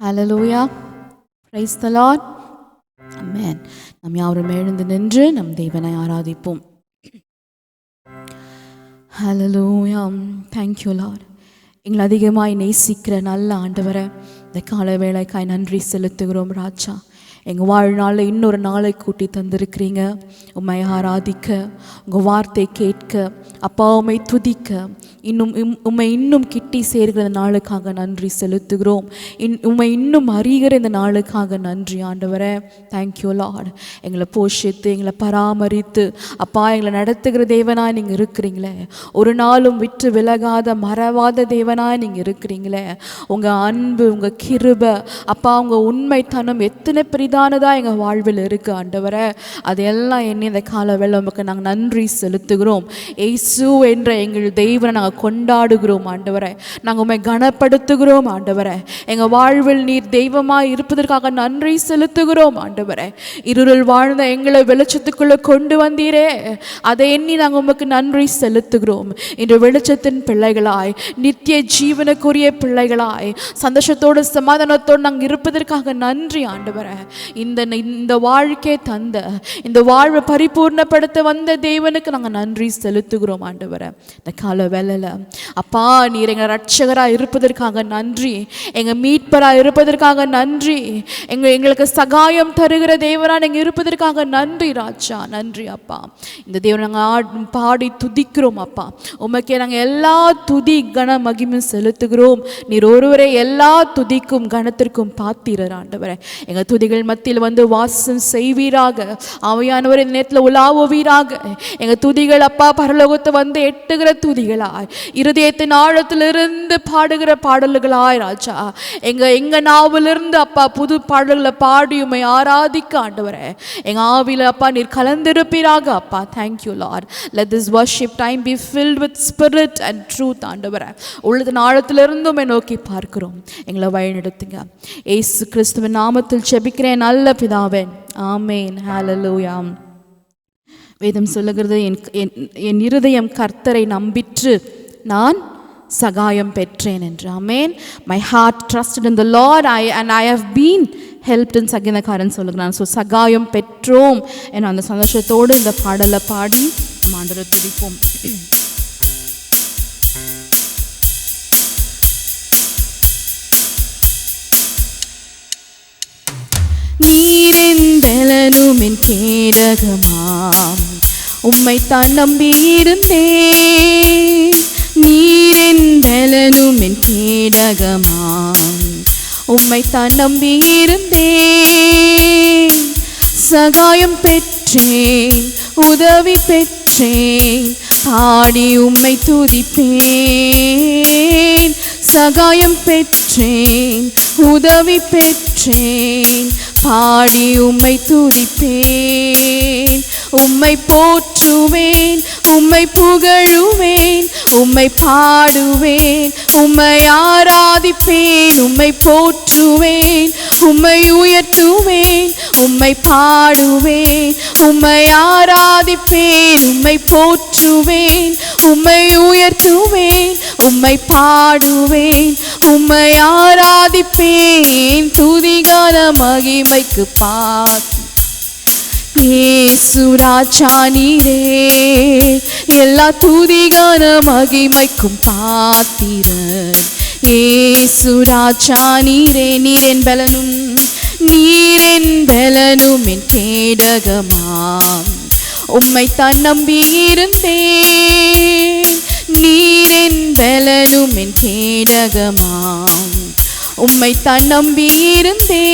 Hallelujah. Praise the Lord. Amen. நாம் யாவரும் எழுந்து நின்று நம் தேவனை ஆராதிப்போம். Hallelujah. Thank you Lord. எங்களை அதிகமாய் நேசிக்கிற நல்ல ஆண்டவரே, இந்த கால வேளைக்காய் நன்றி செலுத்துகிறோம் ராஜா. எங்கள் வாழ்நாளில் இன்னொரு நாளை கூட்டி தந்திருக்கிறீங்க. உம்மை ஆராதிக்க, உங்கள் வார்த்தை கேட்க, அப்பா உம்மை துதிக்க, உம்மை இன்னும் கிட்டி சேர்கிற இந்த நாளுக்காக நன்றி செலுத்துகிறோம். உம்மை இன்னும் அறிகிற இந்த நாளுக்காக நன்றி ஆண்டவரே. Thank you Lord. எங்களை போஷித்து, எங்களை பராமரித்து, அப்பா எங்களை நடத்துகிற தேவனாய் நீங்கள் இருக்கிறீங்களே. ஒரு நாளும் விட்டு விலகாத மறவாத தேவனாய் நீங்கள் இருக்கிறீங்களே. உங்கள் அன்பு, உங்கள் கிருபை, அப்பா உங்கள் உண்மைத்தனம் எத்தனை பெரிதானதாக எங்கள் வாழ்வில் இருக்குது ஆண்டவரே. அதையெல்லாம் எண்ணி இந்த கால வேளை உமக்கு நாங்கள் நன்றி செலுத்துகிறோம். இயேசு என்ற எங்கள் தெய்வனை நாங்கள் கொண்டாடுகிறோம் ஆண்டவரே. நாங்கள் உம்மை கனப்படுத்துகிறோம் ஆண்டவரே. எங்கள் வாழ்வில் நீர் தெய்வமாக இருப்பதற்காக நன்றி செலுத்துகிறோம் ஆண்டவரே. இருளில் வாழ்ந்த எங்களை வெளிச்சத்துக்குள்ளே கொண்டு வந்தீரே, அதை எண்ணி நாங்கள் உமக்கு நன்றி செலுத்துகிறோம். இன்று வெளிச்சத்தின் பிள்ளைகளாய், நித்திய ஜீவனுக்குரிய பிள்ளைகளாய், சந்தோஷத்தோடு சமாதானத்தோடு நாங்கள் இருப்பதற்காக நன்றி ஆண்டவரே. இந்த வாழ்க்கை தந்த, இந்த வாழ்வை பரிபூர்ணப்படுத்த வந்த தேவனுக்கு நாங்கள் நன்றி செலுத்துகிறோம் ஆண்டவரே. இந்த கால வேளையில் அப்பா நீர் எங்கள் ரட்சகராக இருப்பதற்காக நன்றி, எங்கள் மீட்பராக இருப்பதற்காக நன்றி, எங்களுக்கு சகாயம் தருகிற தேவராக நீங்கள் இருப்பதற்காக நன்றி ராஜா. நன்றி அப்பா. இந்த தேவனை நாங்கள் பாடி துதிக்கிறோம் அப்பா. உமக்கே நாங்கள் எல்லா துதி கன மகிமையும் செலுத்துகிறோம். நீர் ஒருவரே எல்லா துதிக்கும் கனத்திற்கும் பாத்திரர் ஆண்டவரே. எங்கள் துதிகள் மத்தியில் வந்து வாசம் செய்வீராக. ஆவியானவர் இந்த நேரத்தில் உலாவுவீராக. எங்கள் துதிகள் அப்பா பரலோகத்தை வந்து எட்டுகிற துதிகளாய், இருதயத்தின் ஆழத்திலிருந்து பாடுகிற பாடல்களாய் ராஜா. எங்க நாவிலிருந்து அப்பா புது பாடல்களை பாடி உம்மை ஆராதிக்க ஆண்டவரே. எங்க ஆவியில் அப்பா நீர் கலந்திருப்பீராக அப்பா. Thank you Lord. Let this worship time be filled with spirit and truth ஆண்டவரே. உள்ளத்தின் ஆழத்திலிருந்து உம்மை நோக்கி பார்க்கிறோம். எங்களை வழிநடத்துங்க. இயேசு கிறிஸ்துவின் நாமத்தில் ஜெபிக்கிறேன் நல்ல பிதாவே. ஆமேன். ஹல்லேலூயா. வேதம் சொல்லுகிறது, என் இருதயம் கர்த்தரை நம்பிற்று, நான் சகாயம் பெற்றேன் என்று. Amen. My heart trusted in the Lord and I have been helped in சங்கீதக்காரன் சொல்லுகிறான். ஸோ சகாயம் பெற்றோம் என அந்த சந்தோஷத்தோடு இந்த பாடலை பாடி நம்ம ஆண்டவரை துதிப்போம். நீரின் பலனுமின் கேடகமாம், உம்மை தான் நம்பியிருந்தேன். நீரின் பலனுமின் கேடகமாம், உம்மை தான் நம்பியிருந்தேன். சகாயம் பெற்றேன், உதவி பெற்றேன், பாடி உம்மை துதிப்பேன். சகாயம் பெற்றேன், உதவி பெற்றேன், பாடி உம்மை துதிப்பேன். உம்மை போற்றுவேன், உம்மை புகழுவேன், உம்மை பாடுவேன், உம்மை ஆராதிப்பேன். உம்மை போற்றுவேன், உம்மை உயர்த்துவேன், உம்மை பாடுவேன், உம்மை ஆராதிப்பேன். உம்மை போற்றுவேன், உம்மை உயர்த்துவேன், உம்மை பாடுவேன், உம்மை ஆராதிப்பேன். துதிகான மகிமைக்கு பாத்தி இயேசு ராஜா நீரே, எல்லா துதிகான மகிமைக்கும் பாத்திரன். இயேசு ராஜா நீரே, நீரென் பலனும், நீரென் பலனும் என் கேடகமாம், உம்மை தான் நம்பியிருந்தேன். நீரென் பலனும் என் கேடகமாம், உம்மை தான் நம்பியிருந்தேன்.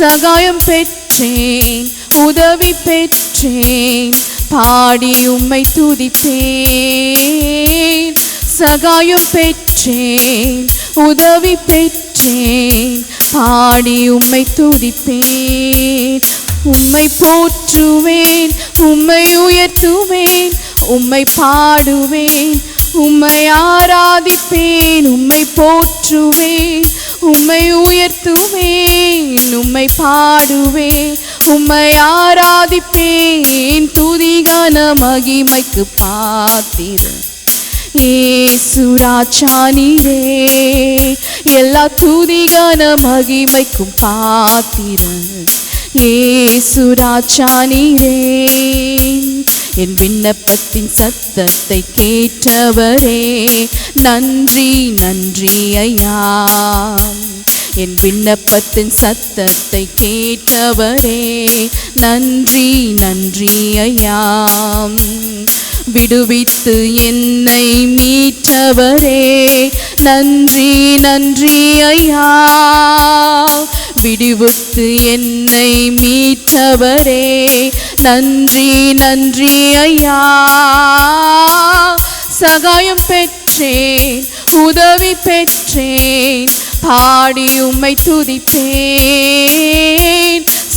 சகாயம் பெற்றேன், உதவி பெற்றேன், பாடி உம்மை துதிப்பேன். சகாயம் பெற்றேன், உதவி பெற்றேன், பாடி உம்மை துதிப்பேன். உம்மை போற்றுவேன், உம்மை உயர்த்துவேன், உம்மை பாடுவேன், உம்மை ஆராதிப்பேன். உம்மை போற்றுவேன், உம்மை உயர்த்துவேன், உம்மை பாடுவேன், உம்மை ஆராதிப்பேன். துதிகான மகிமைக்கு பாத்திரன். இயேசு ராஜா நீரே, எல்லா துதிகான மகிமைக்கும் பாத்திரன் இயேசு ராஜா நீரே. என் விண்ணப்பத்தின் சத்தத்தை கேட்டவரே நன்றி நன்றி ஐயா. என் விண்ணப்பத்தின் சத்தத்தை கேட்டவரே நன்றி நன்றி ஐயா. விடுவித்து என்னை மீட்டவரே நன்றி நன்றி ஐயா. விடுவித்து என்னை மீட்டவரே நன்றி நன்றி ஐயா. சகாயம் பெற்றேன் உதவி பெற்றேன் பாடி உம்மை துதிப்பேன்.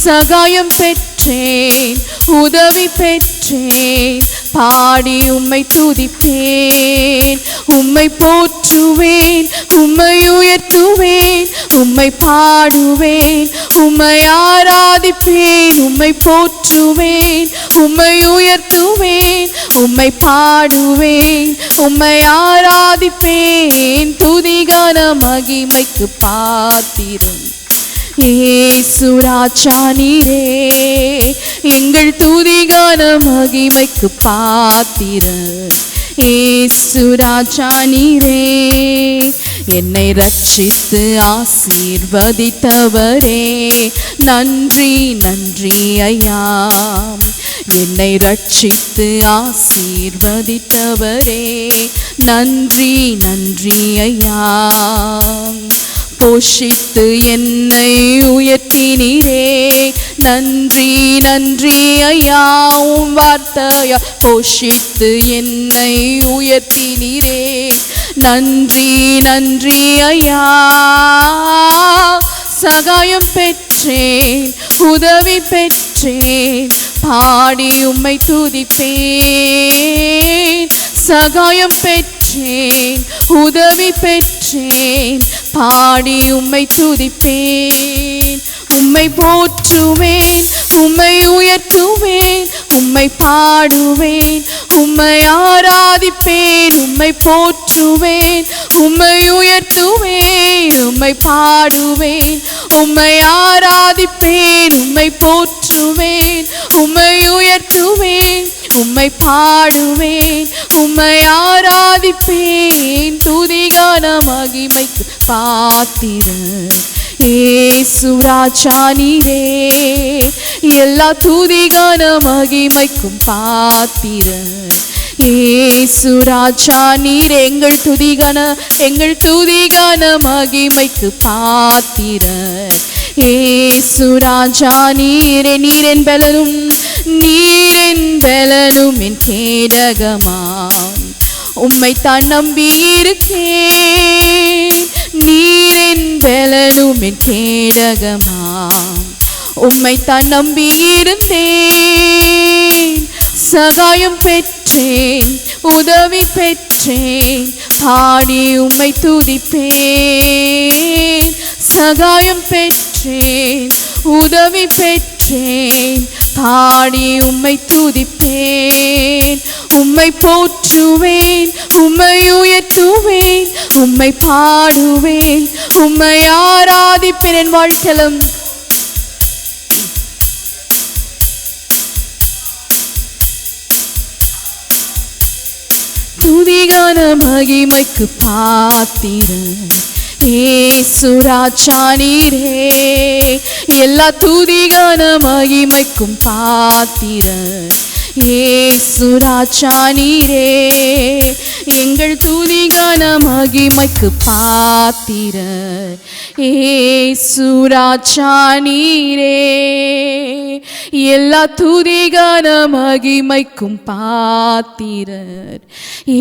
சகாயம் பெற்றேன் உதவி பெற்றேன் பாடி உம்மை துதிப்பேன். உம்மை போற்றுவேன் உம்மை உயர்த்துவேன் உம்மை பாடுவேன் உம்மை ஆராதிப்பேன். உம்மை போற்றுவேன் உம்மை உயர்த்துவேன் உம்மை பாடுவேன் உம்மை ஆராதிப்பேன். துதிகான மகிமைக்கு பாத்திரன் இயேசு ராஜா நீரே. எங்கள் துதிகான மகிமைக்கு பாத்திரன் இயேசு ராஜா நீரே. என்னை ரட்சித்து ஆசீர்வதித்தவரே நன்றி நன்றி ஐயா. என்னை ரட்சித்து ஆசீர்வதித்தவரே நன்றி நன்றி ஐயா. போஷித்து என்னை உயர்த்தினீரே நன்றி நன்றி ஐயா. உம் வார்த்தையா போஷித்து என்னை உயர்த்தினீரே நன்றி நன்றி ஐயா. சகாயம் பெற்றேன் உதவி பெற்றேன் பாடி உம்மை துதிப்பேன். சகாயம் பெற்றேன் உதவி பெற்றேன் பாடி உம்மை துதிப்பேன். உம்மை போற்றுவேன் உம்மை உயர்த்துவேன் உம்மை பாடுவேன் உம்மை ஆராதிப்பேன். உம்மை போற்றுவேன் உம்மை உயர்த்துவேன் உம்மை பாடுவேன் உம்மை ஆராதிப்பேன். உம்மை போற்றுவேன் உம்மை உயர்த்துவேன் உம்மை பாடுவேன் உம்மை ஆராதிப்பேன். துதிகான மகிமைக்கு பாத்திரன் இயேசு ராஜா நீரே. எல்லா துதிகான மகிமைக்கும் பாத்திரன் இயேசு ராஜா நீரே. எங்கள் துதிகான மகிமைக்கு பாத்திரன் இயேசு ராஜா நீரே. நீரென் பலனும் நீரென் பலனும் என் கேடகமாம் உம்மைத்தான் நம்பியிருக்கேன். நீரென் பலனும் என் கேடகமாம் உம்மைத்தான் நம்பியிருந்தேன். சகாயம் பெற்றேன் உதவி பெற்றேன் பாடி உம்மை துதிப்பேன். சகாயம் பெற்றேன் உதவி பெற்றேன் பாடி உம்மை துதிப்பேன். உம்மை போற்றுவேன் உம்மை உயர்த்துவேன் உம்மை பாடுவேன் உம்மை ஆராதிப்பேன். என் வாழ்க்கையிலும் துதிகான மகிமைக்கு பாத்திரன் இயேசு ராஜா நீரே. எல்லா துதிகான மகிமைக்கும் பாத்திரன் இயேசு ராஜா நீரே. எங்கள் துதிகான மகிமைக்கு பாத்திரன் இயேசு ராஜா நீரே. எல்லா துதிகான மகிமைக்கும் பாத்திரர்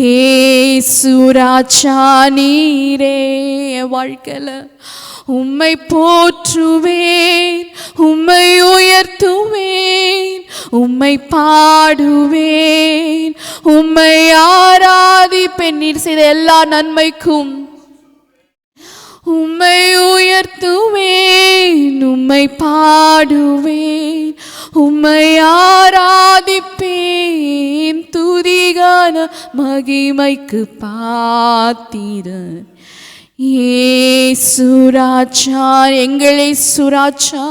இயேசு ராஜா நீரே. வாழ்க்கையில உம்மை போற்றுவேன் உம்மை உயர்த்துவேன் உம்மை பாடுவேன் உம்மை ஆராதிப்பேன். நீர் செய்த எல்லா நன்மைக்கும் உம்மை உயர்த்துவேன் உம்மை பாடுவேன் உம்மை ஆராதிப்பேன். துதிகான மகிமைக்கு பாத்திரன் ஏசுராஜா, எங்களை சுராஜா,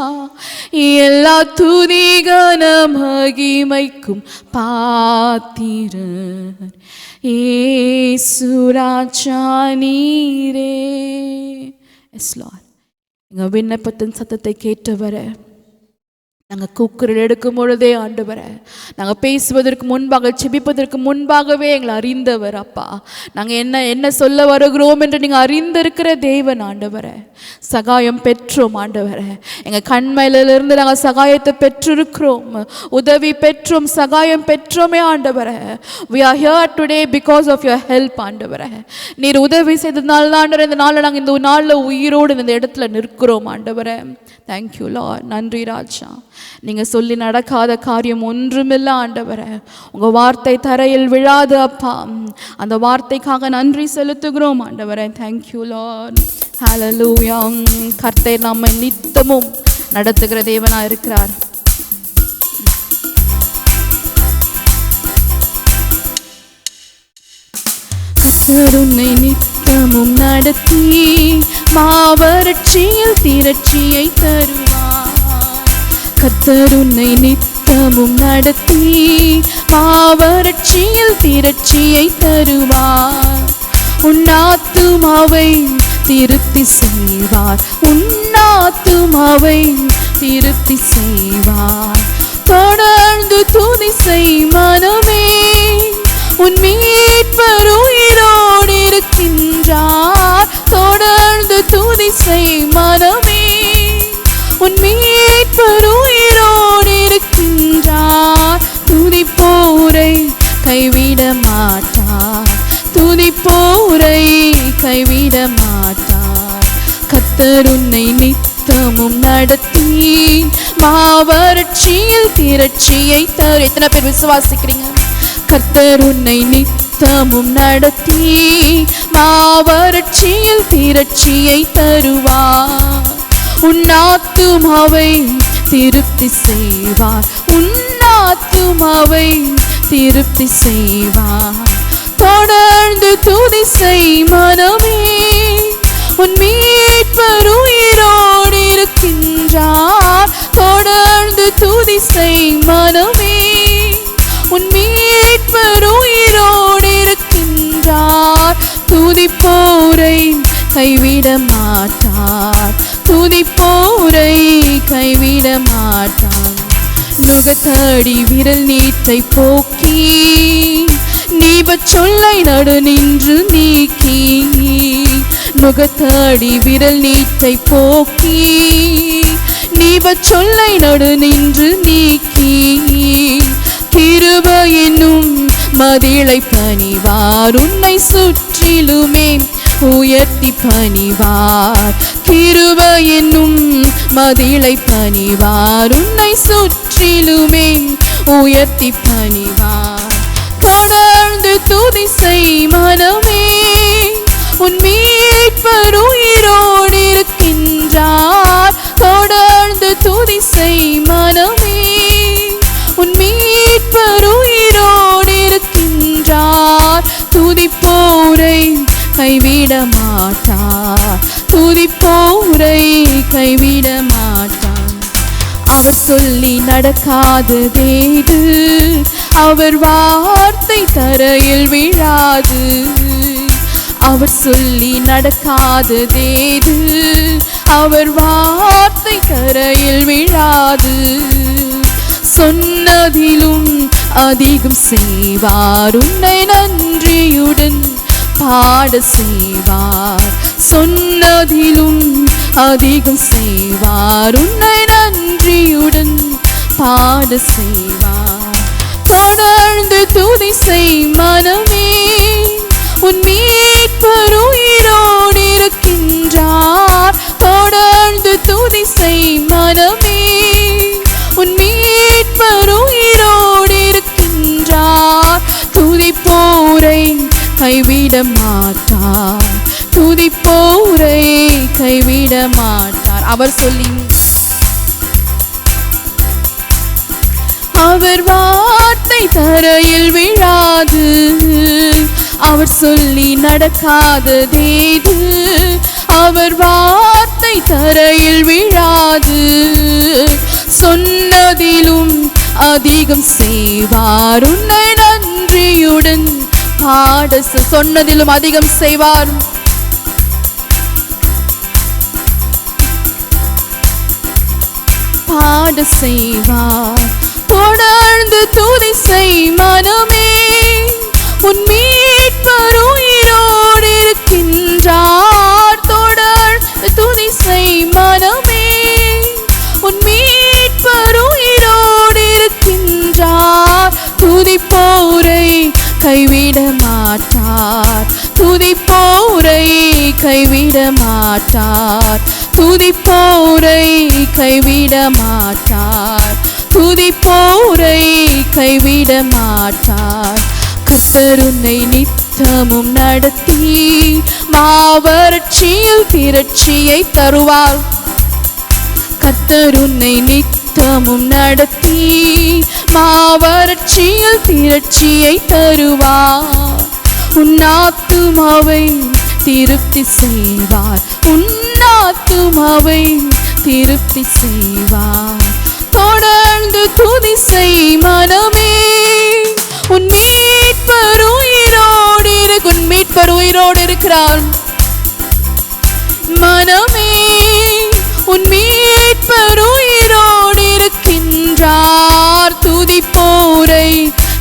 எல்லா துதி கன மகிமைக்கும் பாத்திரர் ஏசுராஜா நீரே. எஸ் லார்ட், எங்கள் விண்ணப்பத்தின் சத்தத்தை கேட்டவர, நாங்கள் கூக்குரல் எடுக்கும் பொழுதே ஆண்டவரை, நாங்கள் பேசுவதற்கு முன்பாக, செபிப்பதற்கு முன்பாகவே எங்களை அறிந்தவர் அப்பா. நாங்கள் என்ன சொல்ல வருகிறோம் என்று நீங்கள் அறிந்திருக்கிற தேவன் ஆண்டவரை. சகாயம் பெற்றோம் ஆண்டவரை, எங்கள் கண்மையிலிருந்து நாங்கள் சகாயத்தை பெற்றிருக்கிறோம், உதவி பெற்றோம், சகாயம் பெற்றோமே ஆண்டவரை. we are here today because of your help ஆண்டவரை. நீர் உதவி செய்ததுனால தான் ஆண்டவரை இந்த நாளில் நாங்கள் இந்த நாளில் உயிரோடு இந்த இடத்துல நிற்கிறோம் ஆண்டவரை. Thank you Lord. நன்றி ராஜா. நீங்கள் சொல்லி நடக்காத காரியம் ஒன்றுமில்லை ஆண்டவரை. உங்கள் வார்த்தை தரையில் விழாது அப்பா. அந்த வார்த்தைக்காக நன்றி செலுத்துகிறோம் ஆண்டவரை. Thank you Lord. ஹல்லேலூயா. கர்த்தர் நம்மை நித்தமும் நடத்துகிற தேவனாக இருக்கிறார். கர்த்தர் உன்னை நித்தமும் நடத்தி மாவறட்சியில் திரட்சியை தருவார். கர்த்தர் உன்னை நித்தமும் நடத்தி மாவறட்சியில் திரட்சியை தருவார். உன் ஆத்துமாவை திருப்தி செய்வார், உன் ஆத்துமாவை திருப்தி செய்வார். தொடர்ந்து துதி செய் மனமே, உன் மீட்பர் உயிரோடு இருக்கின்றார். தொடர்ந்து துதி செய் மனமே, உன் மீட்பர் உயிரோடு இருக்கின்றார். துதிப்போரை கைவிட மாட்டார், துதிப்போரை கைவிட மாட்டார். கர்த்தர் உன்னை நித்தமும் நடத்தி மாவறட்சியில் திரட்சியை தரு. எத்தனை பேர் விசுவாசிக்கிறீங்க? கர்த்தர் உன்னை நித்தமும் நடத்தி மாவறட்சியில் திரட்சியை தருவார். உன் ஆத்துமாவை திருப்தி செய்வார், உன் ஆத்துமாவை திருப்தி செய்வார். தொடர்ந்து துதி செய் மனமே, உன் மீட்பர் உயிரோடு இருக்கின்றார். தொடர்ந்து துதி செய் மனமே, உன் மீட்பர் உயிரோடு இருக்கின்றார். துதிப்போரை கைவிட மாட்டார், துதிப்போரை கைவிட மாட்டார். நுகத்தடி விரல் நீட்டை போக்கி நீப சொல்லை நடு நின்று நீக்கி. நுகத்தடி விரல் நீட்டை போக்கி நீப சொல்லை நடு நின்று நீக்கி. கிருபை என்னும் மதிலை பணிவார், உன்னை சுற்றிலுமே உயர்த்தி பணிவார். கிருபை என்னும் மதிலை பணிவார், உன்னை சுற்றிலுமே உயர்த்தி பணிவார். தொடர்ந்து துதி செய் மனமே, உன் மீட்பர் உயிரோடு இருக்கின்றார். தொடர்ந்து துதி செய் மனமே, உன் மீட்பர் உயிரோடு இருக்கின்றார். துதிப்போரை கைவிட மாட்டார், துதிப்போரை கைவிட மாட்டார். அவர் சொல்லி நடக்காததேது, அவர் வார்த்தை தரையில் விழாது. அவர் சொல்லி நடக்காததேது, அவர் வார்த்தை தரையில் விழாது. சொன்னதிலும் அதிகம் செய்வார், உன்னை நன்றியுடன் பாட செய்வார். சொன்னதிலும் அதிகம் செய்வார், உன்னை நன்றியுடன் பாட செய்வார். தொடர்ந்து துதி செய் மனமே, உன் மீட்பர் உயிரோடு இருக்கின்றார். தொடர்ந்து துதி செய் மனமே, உன் மீட்பர் உயிரோடு இருக்கின்றார். துதிப்போரை கைவிட மாட்டார், துதிப்போரை கைவிட மாட்டார். அவர் சொல்லி அவர் வார்த்தை தரையில் விழாது, அவர் சொல்லி நடக்காததேது, அவர் வார்த்தை தரையில் விழாது. சொன்னதிலும் அதிகம் செய்வார், உன்னை நன்றியுடன் பாட. சொன்னதிலும் அதிகம் செய்வார், பாட செய்வார். தொடர்ந்து துதி செய் மனமே, உன் மீட்பர் உயிரோடு இருக்கின்றார். தொடர்ந்து துதி செய் மனமே, உன் மீட்பர் உயிரோடு இருக்கின்றார். துதிப்போரை கைவிட மாட்டார், துதிப்போரை கைவிட மாட்டார், துதிப்போரை கைவிட மாட்டார், துதிப்போரை கைவிட மாட்டார். கர்த்தர் உன்னை நித்தமும் நடத்தி மாவறட்சியில் திரட்சியை தருவார். கர்த்தர் உன்னை நித்தமும் நடத்தி மாவறட்சியில் திரட்சியை தருவார். உன் ஆத்துமாவை திருப்தி செய்வார், உன் ஆத்துமாவை திருப்தி செய்வார். தொடர்ந்து துதி செய் மனமே, உன் மீட்பர் உயிரோடு உன் மீட்பர் உயிரோடு இருக்கிறார். மனமே, உன் மீட்பர் உயிரோடு இருக்கின்றார். துதிப்போரை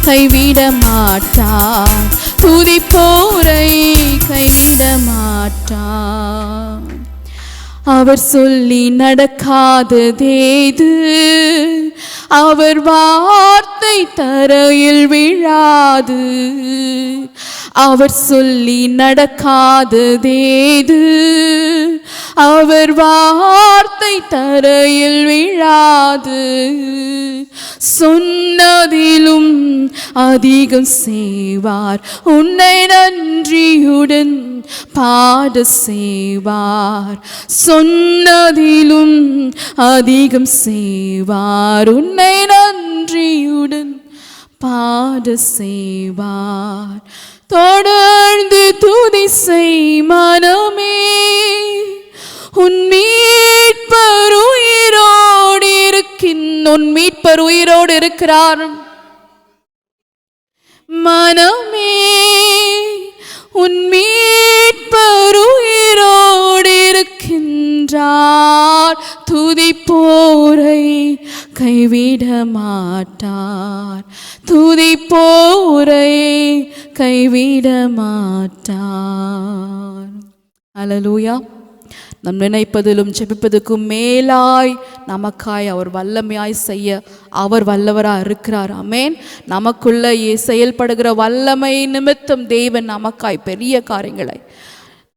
கைவிட மாட்டார், துதிப்போரை கைவிட மாட்டார். அவர் சொல்லி நடக்காததேது, அவர் வார்த்தை தரையில் விழாது. அவர் சொல்லி நடக்காததேது, அவர் வார்த்தை தரையில் விழாது. சொன்னதிலும் அதிகம் செய்வார், உன்னை நன்றியுடன் பாட செய்வார். சொன்னதிலும் அதிகம் செய்வார், உன்னை நன்றியுடன் பாட செய்வார். தொடர்ந்து துதி செய் மனமே, உன் மீட்பர் உயிரோடு உன் மீட்பர் உயிரோடு இருக்கிறார். மனமே, உன் மீட்பர் உயிரோடு இருக்கின்றார். துதிப்போரை கைவிட மாட்டார், துதிப்போரை கைவிட மாட்டார். அல்லேலூயா. நம் நினைப்பதிலும் ஜெபிப்பதற்கும் மேலாய் நமக்காய் அவர் வல்லமையாய் செய்ய அவர் வல்லவராக இருக்கிறார். ஆமென். நமக்குள்ள செயல்படுகிற வல்லமை நிமித்தம் தேவன் நமக்காய் பெரிய காரியங்களை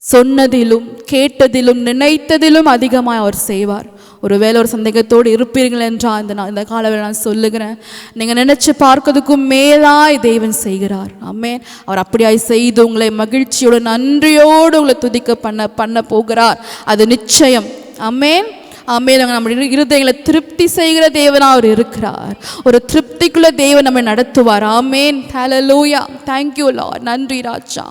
சொன்னதிலும் கேட்டதிலும் நினைத்ததிலும் அதிகமாக அவர் செய்வார். ஒருவேளை ஒரு சந்தேகத்தோடு இருப்பீர்கள் என்றால் இந்த காலவேளை நான் சொல்லுகிறேன், நீங்கள் நினைச்சு பார்க்கிறதுக்கும் மேலாய் தேவன் செய்கிறார். ஆமென். அவர் அப்படியாய் செய்து உங்களை மகிழ்ச்சியோடு நன்றியோடு உங்களை துதிக்க பண்ண போகிறார். அது நிச்சயம். ஆமென். ஆமென். நம்முடைய இருதயங்களை திருப்தி செய்கிற தேவனாக அவர் இருக்கிறார். ஒரு திருப்திக்குள்ள தேவன் நம்மை நடத்துவார். ஆமென். ஹல்லேலூயா. Thank you Lord. நன்றி ராஜா.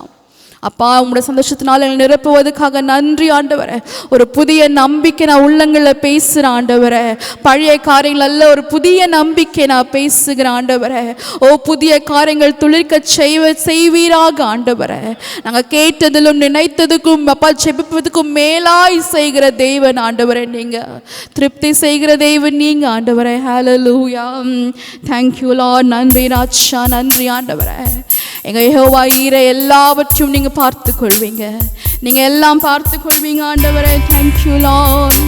அப்பா, உங்களுடைய சந்தோஷத்தினால என்னை நிரப்புவதற்காக நன்றி ஆண்டவரே. ஒரு புதிய நம்பிக்கை நான் உள்ளங்களில் பேசுகிறேன் ஆண்டவரே. பழைய காரியங்கள் அல்ல, ஒரு புதிய நம்பிக்கை நான் பேசுகிறேன் ஆண்டவரே. ஓ, புதிய காரியங்கள் துளிர்க்க செய்வீராக ஆண்டவரே. நாங்கள் கேட்டதிலும் நினைத்ததுக்கும் அப்பா ஜெபிப்பதுக்கும் மேலாய் செய்கிற தேவன் ஆண்டவரே. நீங்கள் திருப்தி செய்கிற தேவன் நீங்கள் ஆண்டவரே. ஹல்லேலூயா. Thank you Lord. நன்றி ராஜா. நன்றி ஆண்டவரே. எங்கள் யெகோவா ஈரே, எல்லாவற்றையும் நீங்கள் பார்த்து கொள்வீங்க, நீங்கள் எல்லாம் பார்த்து கொள்வீங்க ஆண்டவரே. Thank you Lord.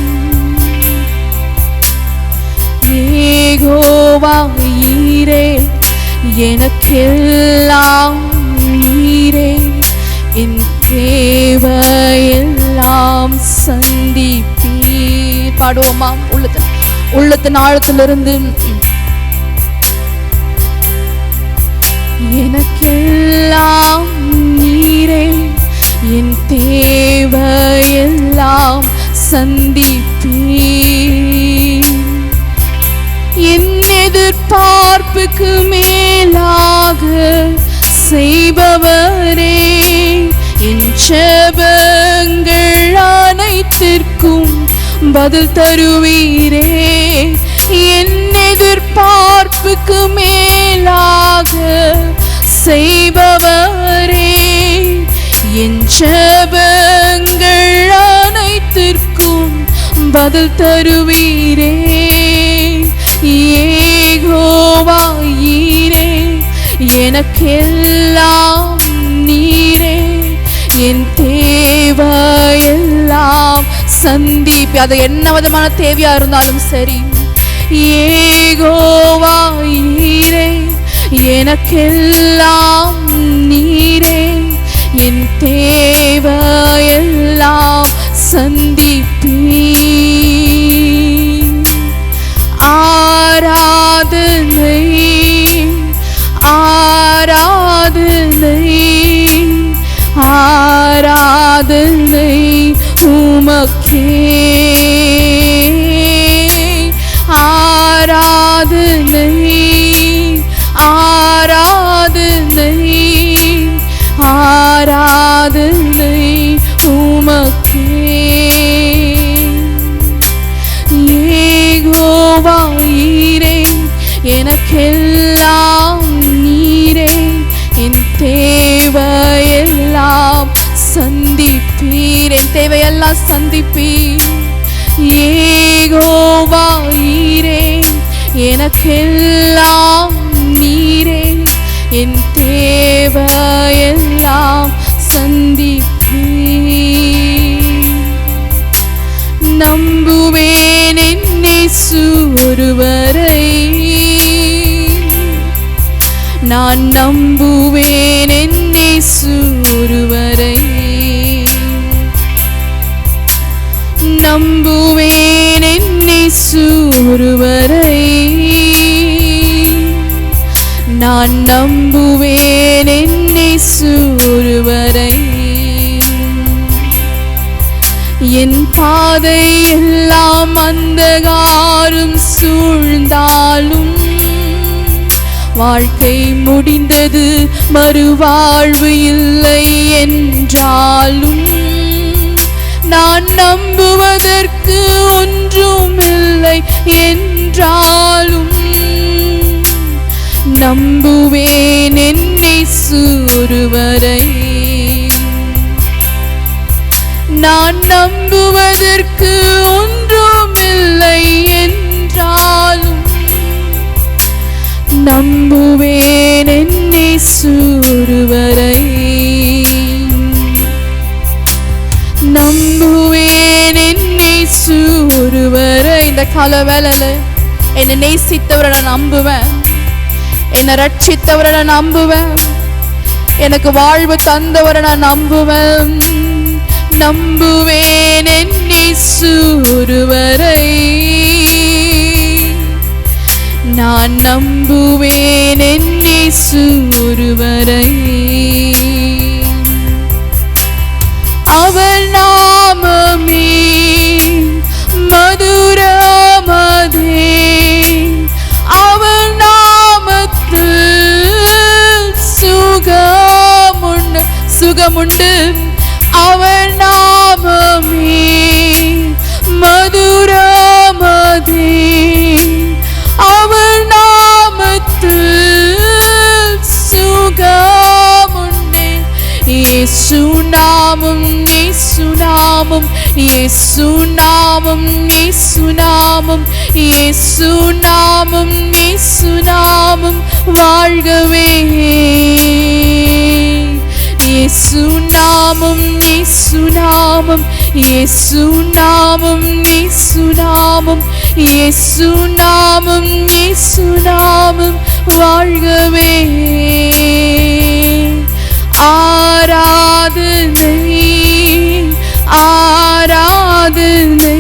யெகோவா ஈரே, எனக்கெல்லாம் நீரே, என் தேவையெல்லாம் சந்திப்பீர். பாடுவோமா? உள்ளத்தின் ஆழத்திலிருந்து எனக்கெல்லாம் நீரே, என் தேவையெல்லாம் சந்திப்பீர். என் எதிர்பார்ப்புக்கு மேலாக செய்பவரே, என் ஜெபங்கள் அனைத்திற்கும் பதில் தருவீரே. என் எதிர்பார்ப்புக்கு மேலாக செய்பவரே, என் ஜெபங்கள் அனைத்திற்கும் பதில் தருவீரே. யெகோவா ஈரே, எனக்கெல்லாம் நீரே, என் தேவையெல்லாம் சந்திப்பி. அது என்ன விதமான தேவையா இருந்தாலும் சரி, யெகோவா ஈரே, எனக்கெல்லாம் நீரே, என் தேவையெல்லாம் சந்திப்பி. ஆராதனை ஆராதனை ஆராதனை உமக்கே. ஆராதனை ஆராதனை ஆராதனை உமக்கே. யெகோவா ஈரே, எனக்கெல்லாம் நீரே, என் தேவையெல்லாம் சந்திப்பீர். என் தேவையெல்லாம் சந்திப்பீர். யெகோவா ஈரே, எனக்கெல்லாம் நீரே, என் தேவையெல்லாம் சந்திப்பீர். நம்புவேன் என் இயேசு ஒருவரை, நான் நம்புவேன் என் இயேசு ஒருவரை. நம்புவேன் என் இயேசு ஒருவரை, நான் நம்புவேன் என் இயேசு ஒருவரை. என் பாதை எல்லாம் அந்தகாரம் சூழ்ந்தாலும், வாழ்க்கை முடிந்தது மறுவாழ்வு இல்லை என்றாலும், நான் நம்புவதற்கு ஒன்றுமில்லை என்றாலும், நம்புவேன் என் இயேசு ஒருவரை. நான் நம்புவதற்கு ஒன்றுமில்லை என்றாலும், நம்புவேன் என் இயேசு ஒருவரை. நம்புவேன் என் இயேசு ஒருவரை. இந்த கால வேளையில என்னை நேசித்தவரை நான் நம்புவேன், என்னை ரட்சித்தவரை நான் நம்புவேன், எனக்கு வாழ்வு தந்தவரை நான் நம்புவேன். நம்புவேன் என் இயேசு ஒருவரை, நான் நம்புவேன் என் இயேசு ஒருவரை. அவர் நாமமே மதுரமதே, அவர் நாமத்தில் சுகமுண்டு. அவர் நாமமே மதுரமதே, அவர் நாமத்தில் சுகமுண்டு. இயேசு நாமம், இயேசு நாமம், இயேசு நாமம், இயேசு நாமம், இயேசு நாமம், இயேசு நாமம் வாழ்கவே. இயேசு நாமம், இயேசு நாமம், இயேசு நாமம், இயேசு நாமம், இயேசு நாமம், இயேசு நாமம் வாழ்கவே. ஆராதனை ஆராதனை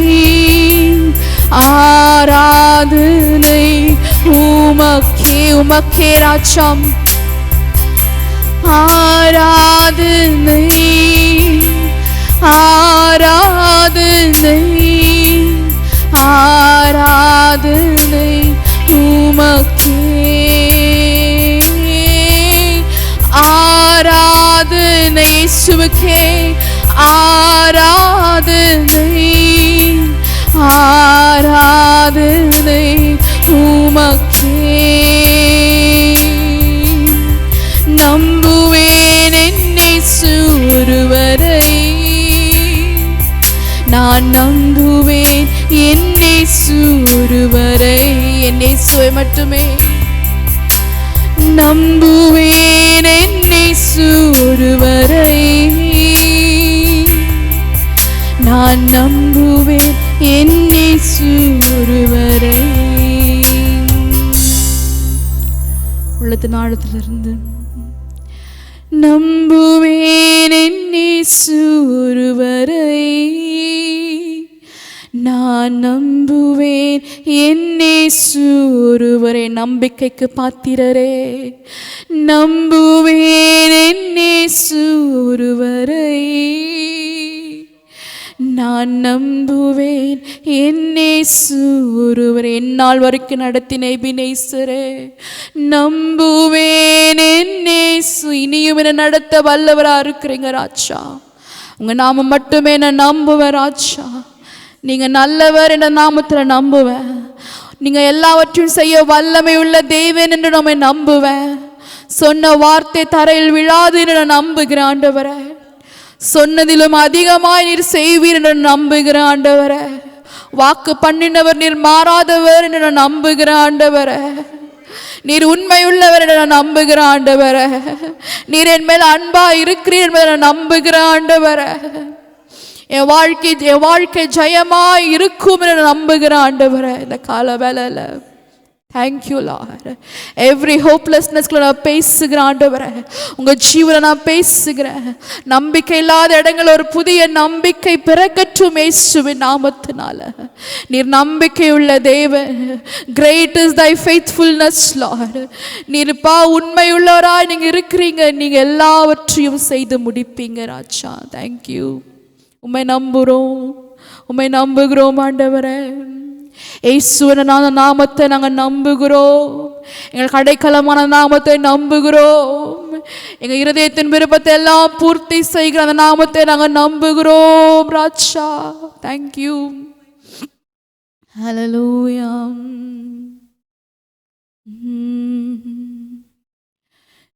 ஆராதனை உமக்கே, உமக்கே ராஜாம். ஆராதனை ஆராதனை ஆராதனை உமக்கே. இயேசுவுக்கே ஆராதனை, ஆராதனை உமக்கே. நம்புவேன் என்னை ஒருவரை, நான் நம்புவேன் என்னை ஒருவரை, என்னை மட்டுமே நம்புவேன் என்னை ஒருவரை, நான் நம்புவேன் என்னை ஒருவரை. உள்ளத்தின் ஆழத்திலிருந்து நம்புவேன் என்னை ஒருவரை, நான் நம்புவேன் என்னை ஒருவரை. நம்பிக்கைக்கு பாத்திரரே, நம்புவேன் என்னை ஒருவரை, நான் நம்புவேன் என்னை ஒருவரை. என்னால் வரைக்கும் நடத்தின எபினேசரே, நம்புவேன் என்னை இனியும் என்ன நடத்த வல்லவரா இருக்கிறீங்க ராஜா. உங்க நாம மட்டுமே நான் நம்புவேன் ராஜா. நீங்க நல்லவர் என்ற நாமத்தில் நம்புவேன். நீங்க எல்லாவற்றையும் செய்ய வல்லமை உள்ள தேவன் என்று நம்ம நம்புவேன். சொன்ன வார்த்தை தரையில் விழாது என்று நான் நம்புகிறேன் ஆண்டவரே. சொன்னதிலும் அதிகமாய் நீர் செய்வீர் என்று நம்புகிறேன் ஆண்டவரே. வாக்கு பண்ணினவர் நீர் மாறாதவர் என்று நான் நம்புகிறேன் ஆண்டவரே. நீர் உண்மை உள்ளவர் என்று நான் நம்புகிறேன் ஆண்டவரே. நீர் என் மேல் அன்பா இருக்கிறீர் என்பதை நான் நம்புகிறேன் ஆண்டவரே. என் வாழ்க்கை ஜெயமாய் இருக்கும் என்று நம்புகிறேன் ஆண்டவரே. இந்த கால வேளையில தேங்க்யூ லார்ட். எவ்ரி ஹோப்லெஸ்னஸ்ல நான் பேசுகிறேன் ஆண்டவரே. உங்க ஜீவனை நான் பேசுகிறேன். நம்பிக்கை இல்லாத இடங்கள் ஒரு புதிய நம்பிக்கை பிறக்கட்டும் இயேசுவின் நாமத்தினால. நீர் நம்பிக்கை உள்ள தேவன். Great is thy faithfulness Lord. நீர்ப்பா உண்மை உள்ளவராய் நீங்க இருக்கிறீங்க. நீங்க எல்லாவற்றையும் செய்து முடிப்பீங்க ராஜா. தேங்க்யூ. உம்மை நம்புகிறோம் ஆண்டவரே. இயேசுவின் நாமத்தை நாங்கள் நம்புகிறோம். எங்கள் கடைக்கலமான நாமத்தை நம்புகிறோம். எங்கள் இருதயத்தின் விருப்பத்தை எல்லாம் பூர்த்தி செய்கிற அந்த நாமத்தை நாங்கள் நம்புகிறோம் ராஜா. தேங்க்யூ. ஹல்லேலூயா.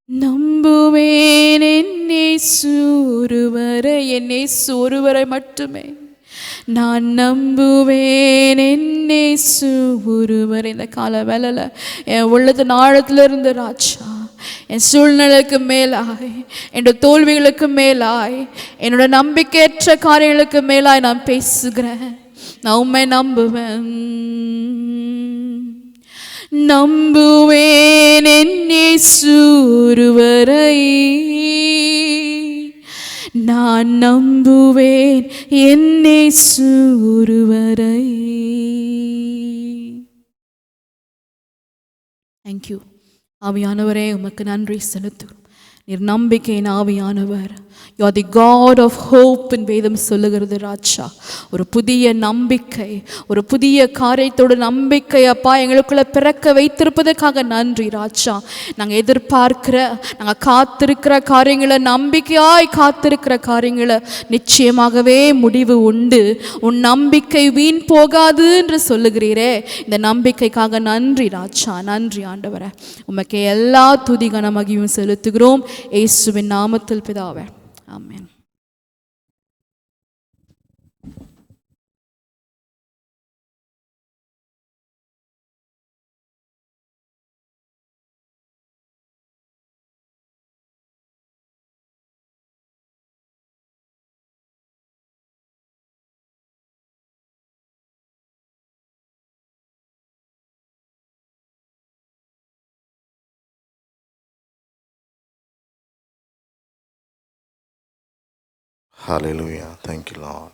நம்புவேன் என்னை ஒருவரை, என்னை ஒருவரை மட்டுமே நான் நம்புவேன் என்னை ஒருவரை. இந்த கால வேளையில என் உள்ளத்தின் ஆழத்திலிருந்து ராஜா, என் சூழ்நிலைக்கு மேலாய், என்னோட தோல்விகளுக்கு மேலாய், என்னோட நம்பிக்கையற்ற காரியங்களுக்கு மேலாய் நான் பேசுகிறேன். நான் உண்மை நம்புவேன் என்னை ஒருவரை, நான் நம்புவேன் என்னை ஒருவரை. தேங்க்யூ ஆவியானவரே. உமக்கு நன்றி செலுத்துகிறோம். நீர் நம்பிக்கையின் ஆவியானவர். You are the God of hope என்று வேதம் சொல்லுகிறது ராஜா. ஒரு புதிய நம்பிக்கை, ஒரு புதிய காரியத்தோட நம்பிக்கை அப்பா எங்களுக்குள்ள பிறக்க வைத்திருப்பதற்காக நன்றி ராஜா. நாங்கள் எதிர்பார்க்கிற, நாங்கள் காத்திருக்கிற காரியங்களை, நம்பிக்கையாய் காத்திருக்கிற காரியங்களை நிச்சயமாகவே முடிவு உண்டு. உன் நம்பிக்கை வீண் போகாது என்று சொல்லுகிறீரே, இந்த நம்பிக்கைக்காக நன்றி ராஜா. நன்றி ஆண்டவரே. உமக்கு எல்லா துதி கன மகிமையும் செலுத்துகிறோம் இயேசுவின் நாமத்தில் பிதாவே. ஆமென். Hallelujah. Thank you, Lord.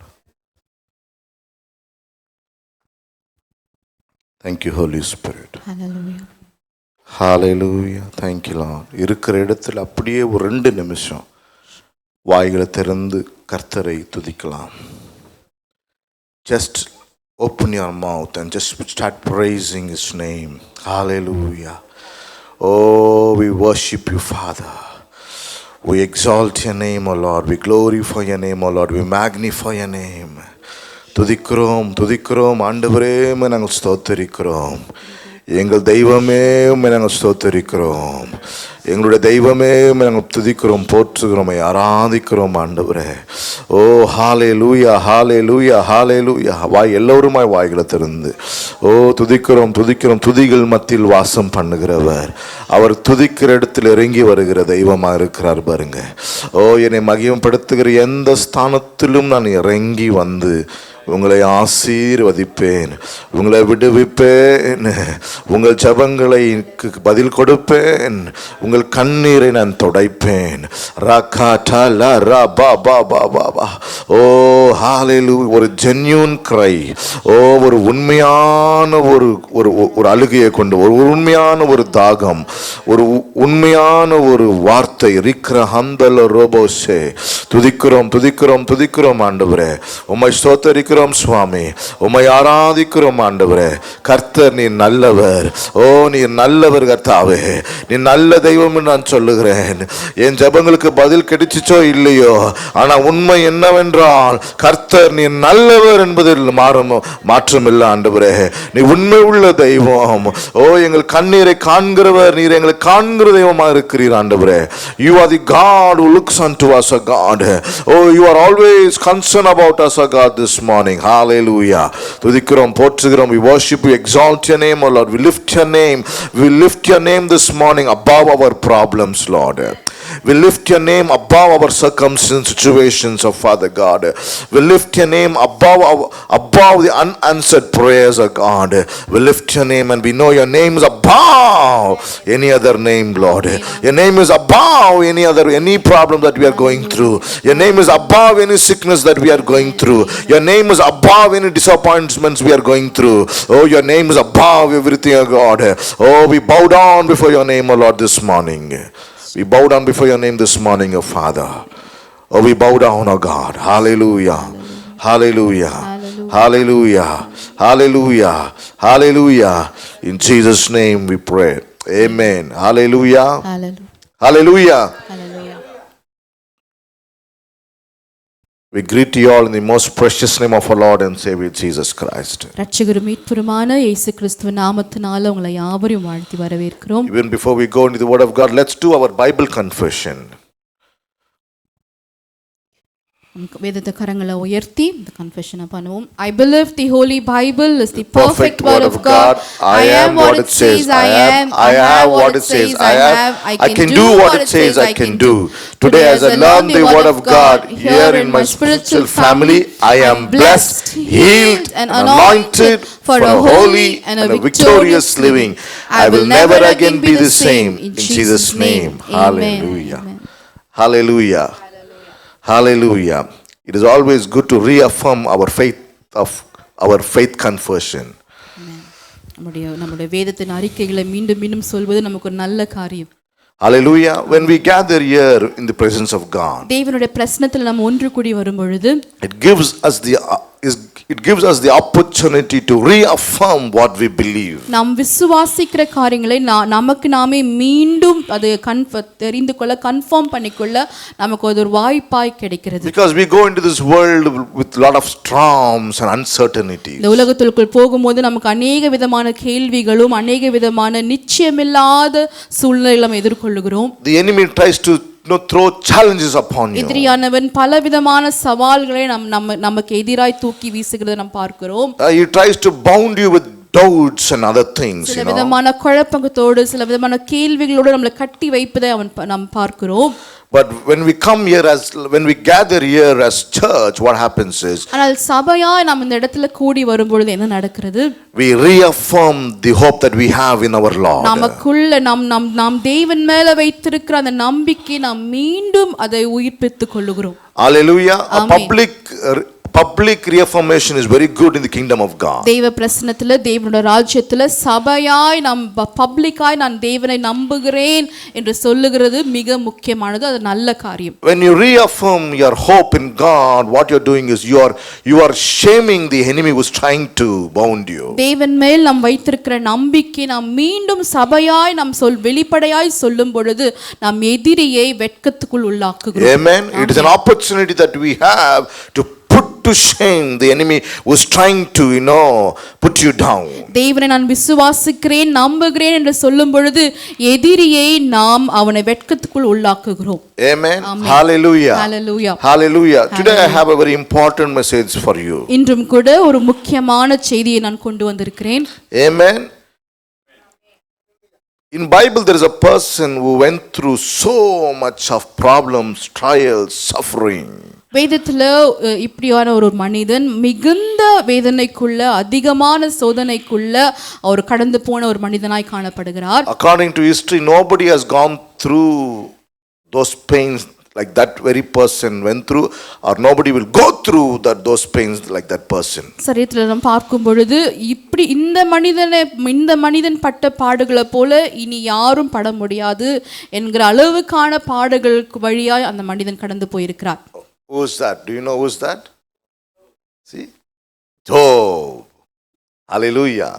Thank you, Holy Spirit. Hallelujah. Hallelujah. Thank you, Lord. இருக்கிற இடத்துல அப்படியே ஒரு 2 நிமிஷம் வாய்களை திறந்து கர்த்தரை துதிக்கலாம். Just open your mouth and just start praising His name. Hallelujah. Oh, we worship you, Father. We exalt your name, O Lord. We glorify your name, O Lord. We magnify your name. துதிக்கிறோம் துதிக்கிறோம் ஆண்டவரே, உம்மை நாங்கள் ஸ்தோத்தரிக்கிறோம். எங்கள் தெய்வமே, உம்மை நாங்கள் ஸ்தோத்தரிக்கிறோம். எங்களுடைய தெய்வமே, உம்மை நாங்கள் துதிக்கிறோம், போற்றுகிறோம், ஆராதிக்கிறோம் ஆண்டவரே. ஓ ஹalleluya ஹalleluya ஹalleluya. எல்லோருமாய் வாய்களை திறந்து ஓ துதிக்கிறோம் துதிக்கிறோம். துதிகள் மத்தியில் வாசம் பண்ணுகிறவர், அவர் துதிக்கிற இடத்தில் இறங்கி வருகிற தெய்வமா இருக்கிறார் பாருங்க. ஓ என்னை மகிமைப்படுத்துகிற எந்த ஸ்தானத்திலும் நான் இறங்கி வந்து உங்களை ஆசீர்வதிப்பேன், உங்களை விடுவிப்பேன், உங்கள் ஜெபங்களை பதில் கொடுப்பேன், உங்கள் கண்ணீரை நான் துடைப்பேன். ஓ ஹalleluya. ஒரு ஜென்யூன் கிரை, ஓ ஒரு உண்மையான ஒரு ஒரு அழுகையை கொண்டு, ஒரு உண்மையான ஒரு தாகம், ஒரு உண்மையான ஒரு வார்த்தை ரிக்ரஹந்தல ரோபோஷே. துதிக்கிறோம் துதிக்கிறோம் துதிக்கிறோம் ஆண்டவரே, உம்மை ஸ்தோத்தரிக்கிறோம் சுவாமி, உம்மை ஆராதிக்கிறோம் ஆண்டவரே. கர்த்தர் நீ நல்லவர், ஓ நீ நல்லவர் கர்த்தாவே, நீ நல்ல தெய்வம் நான் சொல்லுகிறேன். என் ஜெபங்களுக்கு பதில் கிடைச்சிச்சோ இல்லையோ, ஆனா உண்மை என்னவென்றால் கர்த்தர் நீ நல்லவர் என்பதில் மாற்றமில்லை ஆண்டவரே. நீ உண்மை உள்ள தெய்வம். ஓ எங்கள் கண்ணீரை காண்கிறவர், நீர் எங்களை காண்கிற தெய்வமா இருக்கிறீர் ஆண்டவரே. You are the God who looks unto us, a God. Oh, you are always concerned about us, a God, this morning. Hallelujah. துதிக்கிறோம் போற்றுகிறோம். We worship you, exalt your name, O Lord. We lift your name. We lift your name this morning above our problems, Lord. We lift your name above our circumstances, situations, oh Father God. We lift your name above the unanswered prayers, oh God. We lift your name and we know your name is above any other name, Lord. Your name is above any problem that we are going through. Your name is above any sickness that we are going through. Your name is above any disappointments we are going through. Oh, your name is above everything, oh God. Oh, we bow down before your name, oh Lord, this morning. We bow down before your name this morning, oh Father. Oh, we bow down, oh God. Hallelujah. Hallelujah. Hallelujah. Hallelujah. Hallelujah. In Jesus' name we pray. Amen. Hallelujah. Hallelujah. Hallelujah. Hallelujah. We greet you all in the most precious name of our Lord and Savior Jesus Christ. ரட்சகரும் மீட்பருமான இயேசு கிறிஸ்துவின் நாமத்தினால உங்களை யாவரையும் வாழ்த்தி வரவேற்கிறோம். Even before we go into the word of God, let's do our Bible confession. வேதத்தை கரங்களை உயர்த்தி இந்த கன்ஃபெஷனை பண்ணுவோம். I believe the Holy Bible is the perfect word of God. I am what it says I am. I have what it says I have. I can do what it says I can do. Today as I learn the word of God here in my spiritual family, I am blessed, healed and anointed for a holy and a victorious living. I will never again be the same. In Jesus' name. Hallelujah. Hallelujah. Hallelujah. It is always good to reaffirm our faith confession. நம்முடைய வேதத்தின் அறிக்கைகளை மீண்டும் மீண்டும் சொல்வது நமக்கு ஒரு நல்ல காரியம். Hallelujah. When we gather here in the presence of God, தேவனுடைய பிரசன்னத்தில் நாம் ஒன்று கூடி வரும் பொழுது it gives us the opportunity to reaffirm what we believe. நாம் விசுவாசிக்கிற காரியங்களை நமக்கு நாமே மீண்டும் அது தெரிந்து கொள்ள கன்ஃபார்ம் பண்ணிக்கொள்ள நமக்கு ஒரு வாய்ப்பாய் கிடைக்கிறது. Because we go into this world with lot of storms and uncertainties. இந்த உலகத்திற்குள் போகும்போது நமக்கு अनेक விதமான கேள்விகளும் अनेक விதமான நிச்சயமில்லாத சூழ்நிலைகளை எதிர்கொள்கிறோம். The enemy tries to throw challenges upon you. எதிரியானவன் பலவிதமான சவால்களை நமக்கு எதிராய் தூக்கி வீசுகிறதை நாம் பார்க்கிறோம். He tries to bound you with doubts and other things. சில விதமான குழப்பங்களோடு சில விதமான கேள்விகளோடு நம்மளை கட்டி வைப்பதை நாம் பார்க்கிறோம். But when we gather here as church, what happens is, ஆனால் சபையாய் நாம் இந்த இடத்துல கூடி வரும்பொழுது என்ன நடக்கிறது? we reaffirm the hope that we have in our Lord. நமக்குள்ள நாம் தேவன் மேல வைத்திருக்கிற அந்த நம்பிக்கை நாம் மீண்டும் அதை உயிர்ப்பித்துக் கொள்ளுகிறோம். Hallelujah. A public reaffirmation is very good in the kingdom of God. தேவ பிரசன்னத்துல தேவனுடைய ராஜ்யத்துல சபையாய் நாம் பப்ளிக்காய் நான் தேவனை நம்புகிறேன் என்று சொல்லுகிறது மிக முக்கியமானது. அது நல்ல காரியம். When you reaffirm your hope in God, what you're doing is you are shaming the enemy who's trying to bound you. தேவன் மேல் நாம் வைத்திருக்கிற நம்பிக்கை நாம் மீண்டும் சபையாய் நாம் வெளிப்படையாய் சொல்லும் பொழுது நாம் எதிரியை வெட்கத்துக்குள் உள்ளாக்குகிறோம். Amen. It is an opportunity that we have to put to shame the enemy who's trying to, put you down. தேவனை நான் விசுவாசிக்கிறேன் நம்புகிறேன் என்று சொல்லும் பொழுது எதிரியை நாம் அவனை வெட்கத்துக்குள் உள்ளாக்குகிறோம். Amen. Hallelujah. Hallelujah. Hallelujah. Today I have a very important message for you. இன்றும் கூட ஒரு முக்கியமான செய்தியை நான் கொண்டு வந்திருக்கிறேன். Amen. In Bible there is a person who went through so much of problems, trials, suffering. வேதத்துல இப்படியான ஒரு மனிதன் மிகுந்த வேதனைக்குள்ள அதிகமான சோதனைக்குள்ள அவர் கடந்து போன ஒரு மனிதனாய் காணப்படுகிறார். According to history, nobody has gone through those pains like that very person went through, or nobody will go through those pains like that person. சரித்திரத்தை நாம் பார்க்கும் பொழுது இப்படி இந்த மனிதன் பட்ட பாடுகளை போல இனி யாரும் பட முடியாது என்கிற அளவுக்கான பாடுகளுக்கு வழியாய் அந்த மனிதன் கடந்து போயிருக்கிறார். Who is that? Do you know who is that? See? Job. Hallelujah.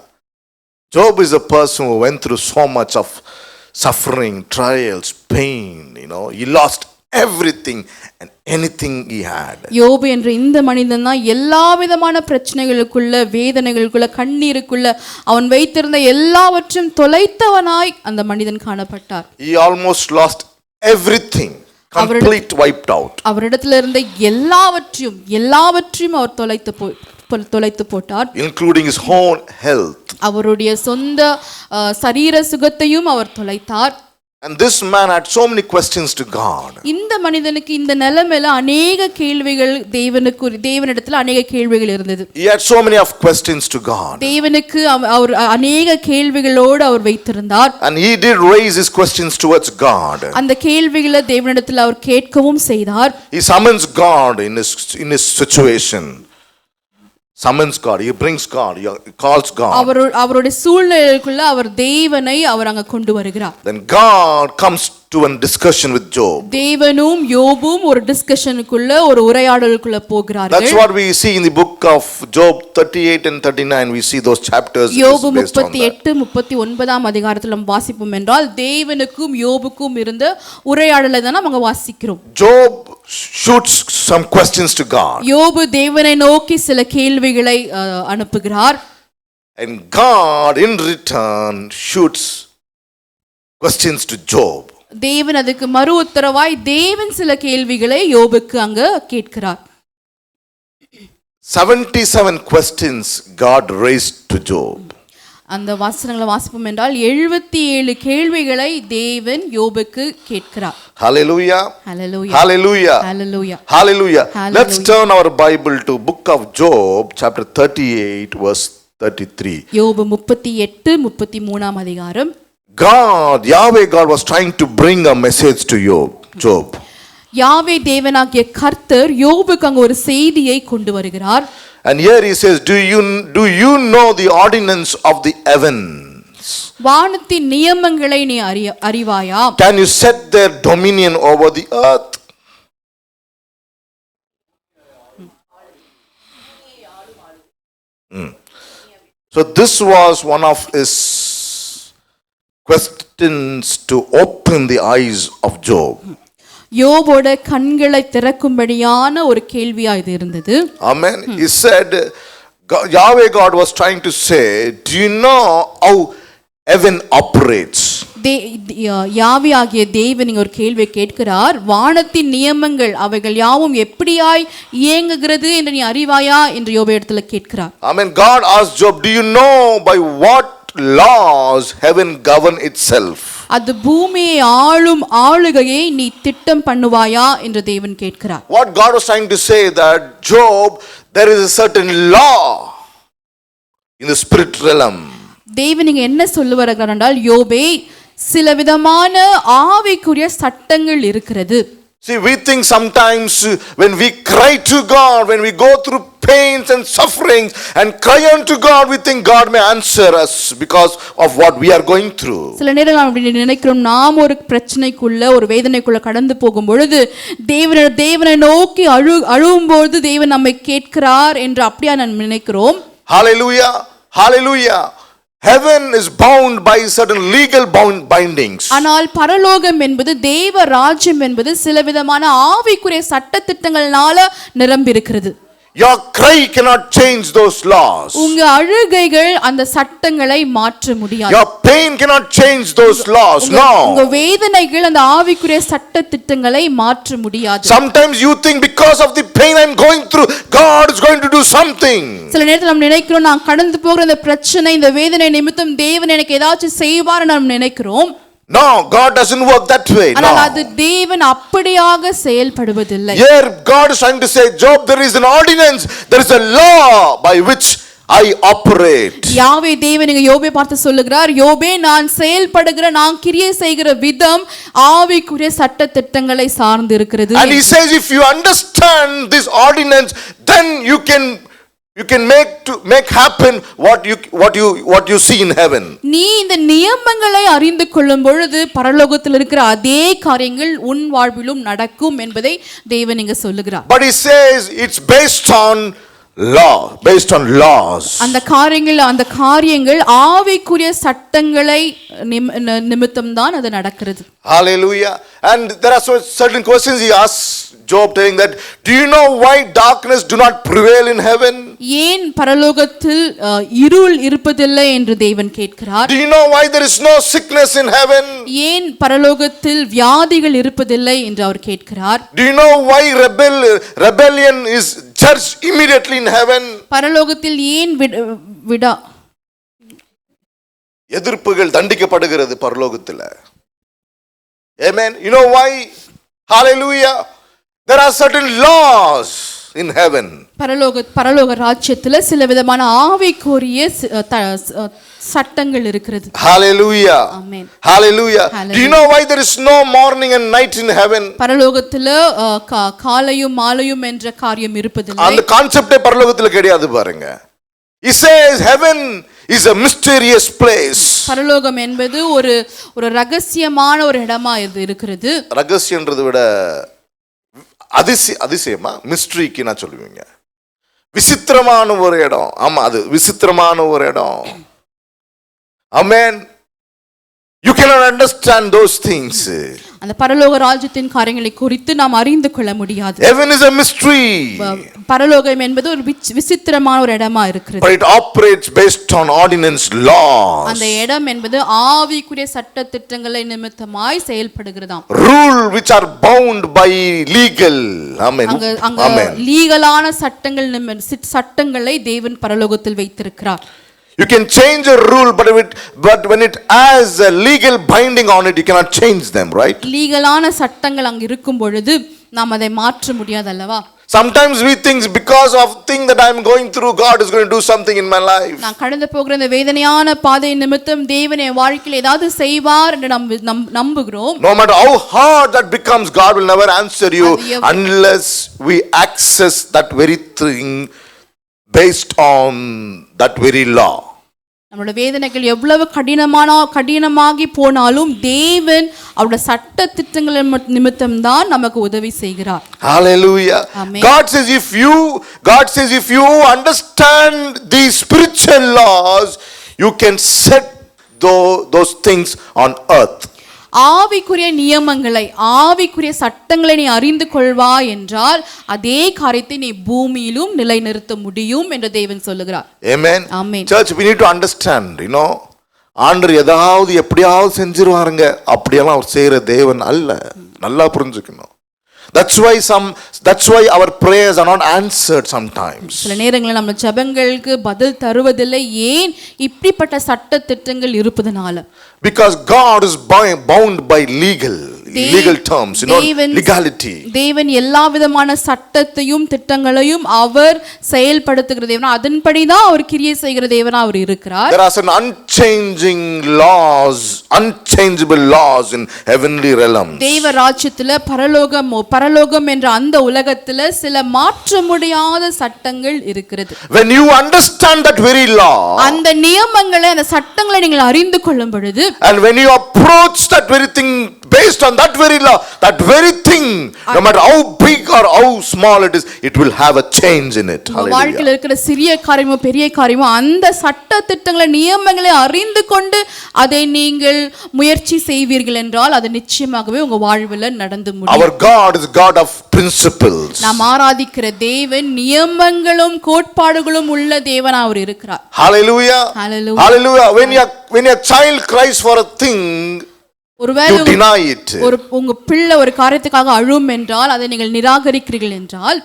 Job is a person who went through so much of suffering, trials, pain, he lost everything and anything he had. யோபு என்ற இந்த மனிதன் தான் எல்லா விதமான பிரச்சனைகளுக்குள்ள வேதனைகளுக்குள்ள கண்ணீருக்குள்ள அவன் வைத்திருந்த எல்லாவற்றையும் தொலைத்தவனாய் அந்த மனிதன் காணப்பட்டார். He almost lost everything. Complete wiped out. அவரிடத்துல இருந்த எல்லாவற்றையும் அவர் தொலைத்து போட்டார். Including his own health. அவருடைய சொந்த சரீர சுகத்தையும் அவர் தொலைத்தார். And this man had so many questions to God. இந்த மனிதனுக்கு இந்த நிலைமையில अनेक கேள்விகள் தேவனிடத்தில் अनेक கேள்விகள் இருந்தது. He had so many of questions to God. தேவனுக்கு அவர் अनेक கேள்விகளோடு அவர் வைத்திருந்தார். And he did raise his questions towards God. அந்த கேள்விகளை தேவனிடத்தில் அவர் கேட்கவும் செய்தார். He summons God in his situation. Summons God, he brings God, he calls God. அவருடைய சூழ்நிலைக்குள்ள அவர் தேவனை அவர் அங்க கொண்டு வருகிறார். Then God comes to a discussion with Job. தேவனும் யோபும் ஒரு டிஸ்கஷனுக்குள்ள ஒரு உரையாடலுக்குள்ள போகிறார்கள். That's what we see in the book of Job 38 and 39. We see those chapters. யோபு 38 39 அதிகாரத்தில் நாம் வாசிப்போம் என்றால் தேவனுக்கும் யோபுக்கும் இருந்த உரையாடலை தான் நாம வாசிக்கிறோம். Job shoots some questions to God. யோபு தேவனை நோக்கி சில கேள்விகளை அனுப்புகிறார். And God in return shoots questions to Job. தேவன் அதுக்கு மறு உத்தரவாய் தேவன் சில கேள்விகளை யோபுக்கு அங்க கேட்கிறார். 77 questions God raised to Job. அந்த வசனங்களை வாசிப்போம் என்றால் 77 கேள்விகளை தேவன் யோபுக்கு கேட்கிறார். Hallelujah. Hallelujah. Hallelujah. Hallelujah. Hallelujah. Let's turn our Bible to book of Job chapter 38 verse 33. யோபு 38 33 அதிகாரம். Yahweh God was trying to bring a message to Job. யாவே தேவனாகிய கர்த்தர் யோபுக்கு அங்க ஒரு செய்தியை கொண்டு வருகிறார். And here he says, do you know the ordinance of the heavens? வானத்தின் நியமங்களை நீ அறிவாயா? Can you set their dominion over the earth? So this was one of his questions to open the eyes of Job. யோபோட கண்களை திறக்கும்படியான ஒரு கேள்வியா இது இருந்தது. Amen. He said, Yahweh God was trying to say, do you know how heaven operates? யாவே ஆகிய தேவன் ஒரு கேள்வியை கேட்கிறார். வானத்தின் நியமங்கள் அவைகள் யாவும் எப்படியாய் இயங்குகிறது என்று நீ அறிவாயா என்று யோபு இடத்துல கேட்கிறார். Amen. God asked Job, do you know by what laws heaven govern itself? அது பூமியை ஆளும் ஆளுகையை நீ திட்டம் பண்ணுவாயா என்று தேவன் கேட்கிறார். What God was trying to say that Job, there is a certain law in the spirit realm. தேவன் இங்க என்ன சொல்ல வருகிறார் என்றால் யோபே சில விதமான ஆவிக்குரிய சட்டங்கள் இருக்கிறது. See, we think sometimes when we cry to God, when we go through pains and sufferings and cry unto God, we think God may answer us because of what we are going through. சில நேரம் நாம் அப்படி நினைக்கிறோம், நாம் ஒரு பிரச்சனைக்குள்ள ஒரு வேதனைக்குள்ள கடந்து போகும் பொழுது தேவனை நோக்கி அழும்போது தேவன் நம்மை கேட்கிறார் என்று அப்படியா நாம் நினைக்கிறோம். Hallelujah, hallelujah. Heaven is bound by certain legal bindings. ஆனால் பரலோகம் என்பது, தேவ ராஜ்யம் என்பது சில விதமான ஆவிக்குரிய சட்ட திட்டங்களால நிரம்பி இருக்கிறது. Your cry cannot change those laws. உங்க அழுகைகள் அந்த சட்டங்களை மாற்ற முடியாது. Your pain cannot change those laws. No. உங்க வேதனைகள் அந்த ஆவிக்குரிய சட்ட திட்டங்களை மாற்ற முடியாது. Sometimes you think because of the pain I'm going through, God is going to do something. சில நேரத்தில் நாம் நினைக்கிறோம், நான் கடந்து போகிற இந்த பிரச்சனை, இந்த வேதனை நிமித்தம் தேவன் எனக்கு ஏதாச்சும் செய்வார் நாம் நினைக்கிறோம். No, God doesn't work that way. ஆனால் அது தேவன் அப்படியாக செயல்படுவதில்லை. Here God is trying to say, Job, there is an ordinance, there is a law by which I operate. யாவே தேவன் இங்க யோபை பார்த்து சொல்லுகிறார், யோபே, நான் செயல்படுகிற, நான் கிரியை செய்கிற விதம் ஆவிக்குரிய சட்ட திட்டங்களை சார்ந்து இருக்கிறது. And he says, if you understand this ordinance, then you can make happen what you see in heaven. நீ இந்த நியமங்களை அறிந்து கொள்ளும் பொழுது பரலோகத்தில் இருக்கிற அதே காரியங்கள் உன் வாழ்விலும் நடக்கும் என்பதை தேவன் இங்க சொல்லுகிறார். But he says it's based on laws. அந்த காரியங்கள் ஆவிக்குரிய சட்டங்களை நிமித்தம் தான் அது நடக்கிறது. Hallelujah. And there are certain questions he asks Job, telling that, do you know why darkness do not prevail in heaven? ஏன் பரலோகத்தில் இருள் இருப்பதில்லை என்று தேவன் கேட்கிறார். Do you know why there is no sickness in heaven? ஏன் பரலோகத்தில் வியாதிகள் இருப்பதில்லை என்று அவர் கேட்கிறார். Do you know why rebellion is judged immediately in heaven? பரலோகத்தில் ஏன் எதிர்ப்புகள் தண்டிக்கப்படுகிறது பரலோகத்தில். Amen. You know why? Hallelujah. There are certain laws in heaven. பரலோக ராஜ்யத்தில் சில விதமான ஆவிக்குரிய சட்டங்கள் இருக்கிறது. Hallelujah. Amen. Hallelujah. Do you know why there is no morning and night in heaven? பரலோகத்தில் காலையும் மாலையும் என்ற காரியம் இருப்பதில்லை. அந்த கான்செப்டே பரலோகத்தில் கிடையாது பாருங்க. He says heaven is a mysterious place. பரலோகம் என்பது ஒரு ரகசியமான ஒரு இடமா இருக்கிறது. ரகசியன்றதை விட அதிசயமா மிஸ்ட்ரிக்கு நான் சொல்லுவீங்க. விசித்திரமான ஒரு இடம். ஆமா, அது விசித்திரமான ஒரு இடம். ஆமென். You cannot understand those things. அந்த பரலோக ராஜ்யத்தின் காரியங்களை குறித்து நாம் அறிந்து கொள்ள முடியாது. Heaven is a mystery. பரலோகம் என்பது ஒரு விசித்திரமான ஒரு இடமா இருக்கிறது. But it operates based on ordinance laws. அந்த இடம் என்பது ஆவிக்குரிய சட்ட திட்டங்களை நிமித்தமாய் செயல்படுகிறதாம். Rule which are bound by legal. Amen. அங்க லீகலான சட்டங்களை தேவன் பரலோகத்தில் வைத்திருக்கிறார். You can change a rule, but when it has a legal binding on it, you cannot change them, right? லீகலான சட்டங்கள் அங்க இருக்கும் பொழுது நாம் அதை மாற்ற முடியாது அல்லவா? Sometimes we think because of thing that I am going through, God is going to do something in my life. நான் கடந்து போகிற இந்த வேதனையான பாதை நிமித்தம் தேவன் என் வாழ்க்கையில் ஏதாவது செய்வார் என்று நம்புகிறோம். No matter how hard that becomes, God will never answer you unless we access that very thing based on that very law. நம்மளோட வேதனைகள் எவ்வளவு கடினமாகி போனாலும் தேவன் அவருடைய சட்ட திட்டங்கள் நிமித்தம் தான் நமக்கு உதவி செய்கிறார். Hallelujah. Amen. God says if you understand these spiritual laws, you can set those things on earth. ஆவிக்குரிய நியமங்களை, ஆவிக்குரிய சட்டங்களை நீ அறிந்து கொள்வா என்றால் அதே காரியத்தை நீ பூமியிலும் நிலைநிறுத்த முடியும் என்று தேவன் சொல்லுகிறார். Amen. Amen. Church, we need to understand, ஆண்டவர் ஏதாவது எப்படியாவது செஞ்சிருவாருங்க, அப்படியெல்லாம் அவர் செய்யற தேவன் அல்ல. நல்லா புரிஞ்சுக்கணும். That's why our prayers are not answered sometimes. சில நேரங்களில் நம்ம ஜெபங்களுக்கு பதில் தருவதில்லை. ஏன்? இப்படிப்பட்ட சட்ட திட்டங்கள் இருப்பதனால. Because God is bound by legal. legal terms, legality. தேவன் எல்லா விதமான சட்டத்தையும் திட்டங்களையும் அவர் செயல்படுத்துகிற தேவனா, அதன்படி தான் அவர் கிரியை செய்கிற தேவனா அவர் இருக்கிறார். There are some unchanging laws, unchangeable laws in heavenly realms. தேவ ராஜ்யத்துல பரலோகம் என்ற அந்த உலகத்துல சில மாற்ற முடியாத சட்டங்கள் இருக்கிறது. When you understand that very law, அந்த நியமங்களை அந்த சட்டங்களை நீங்கள் அறிந்து கொள்ளும் பொழுது, and when you approach that very thing based on that very law, that very thing, no matter how big or how small it is, it will have a change in it. வாழ்க்கையில் இருக்கிற சிறிய காரியமோ பெரிய காரியமோ அந்த சட்ட திட்டங்களை நியமங்களை அறிந்து கொண்டு அதை நீங்கள் முயற்சி செய்வீர்கள் என்றால் அது நிச்சயமாகவே உங்க வாழ்வில் நடந்து முடியும். Our God is God of principles. நாம் ஆராதிக்கிற தேவன் நியமங்களும் கோட்பாடுகளும் உள்ள தேவனா அவர் இருக்கிறார். Hallelujah. Hallelujah. Hallelujah. When your child cries for a thing, ஒருவேளை you deny it. உங்க பிள்ளை ஒரு காரியத்துக்காக அழும் என்றால் அதை நீங்கள் நிராகரிக்கிறீர்கள் என்றால்,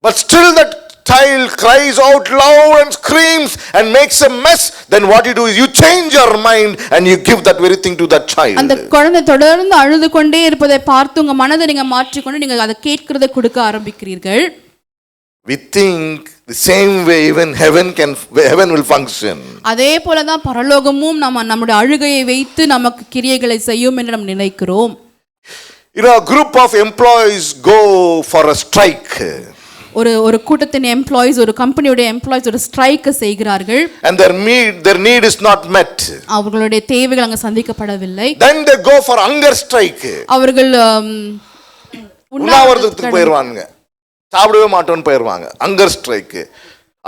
but still that child cries out loud and screams and makes a mess, then what you do is you change your mind and you give that very thing to that child. அந்த குழந்தை தொடர்ந்து அழுது கொண்டே இருப்பதை பார்த்து உங்க மனதை நீங்க மாற்றிக்கொண்டு நீங்க அதை கேட்கிறதை கொடுக்க ஆரம்பிக்கிறீர்கள். We think the same way even heaven will function. அதே போல தான் பரலோகமும் நம்முடைய அழுகையை வைத்து நமக்கு கிரியைகளை செய்யும் என்று நாம் நினைக்கிறோம். A group of employees go for a strike. ஒரு கூட்டத்தின் எம்ப்ளாயிஸ், ஒரு கம்பெனியோட எம்ப்ளாயிஸ் ஒரு ஸ்ட்ரைக் செய்கிறார்கள். And their need is not met. அவர்களுடைய தேவைகள் அங்க சந்திக்கப்படவில்லை. Then they go for hunger strike. அவர்கள் உண்ணாவிரதத்துக்கு போயிடுவாங்க, சாப்பிடவே மாட்டோம்னு போயிடுவாங்க, hunger strike.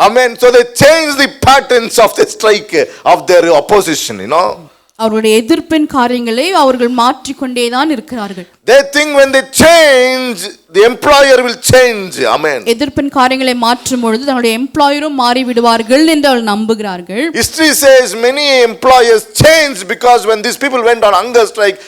Amen. So they change the patterns of the strike of their opposition, அவர்களுடைய எதிர்ப்பின் காரியங்களை அவர்கள் மாற்றிக்கொண்டே தான் இருக்கிறார்கள். They think when they change, the employer will change. Amen. எதிர்ப்பின் காரியங்களை மாற்றும் பொழுது தங்களுடைய எம்ப்ளாயரும் மாறி விடுவார்கள் என்று அவர்கள் நம்புகிறார்கள். History says many employers changed because when these people went on hunger strike,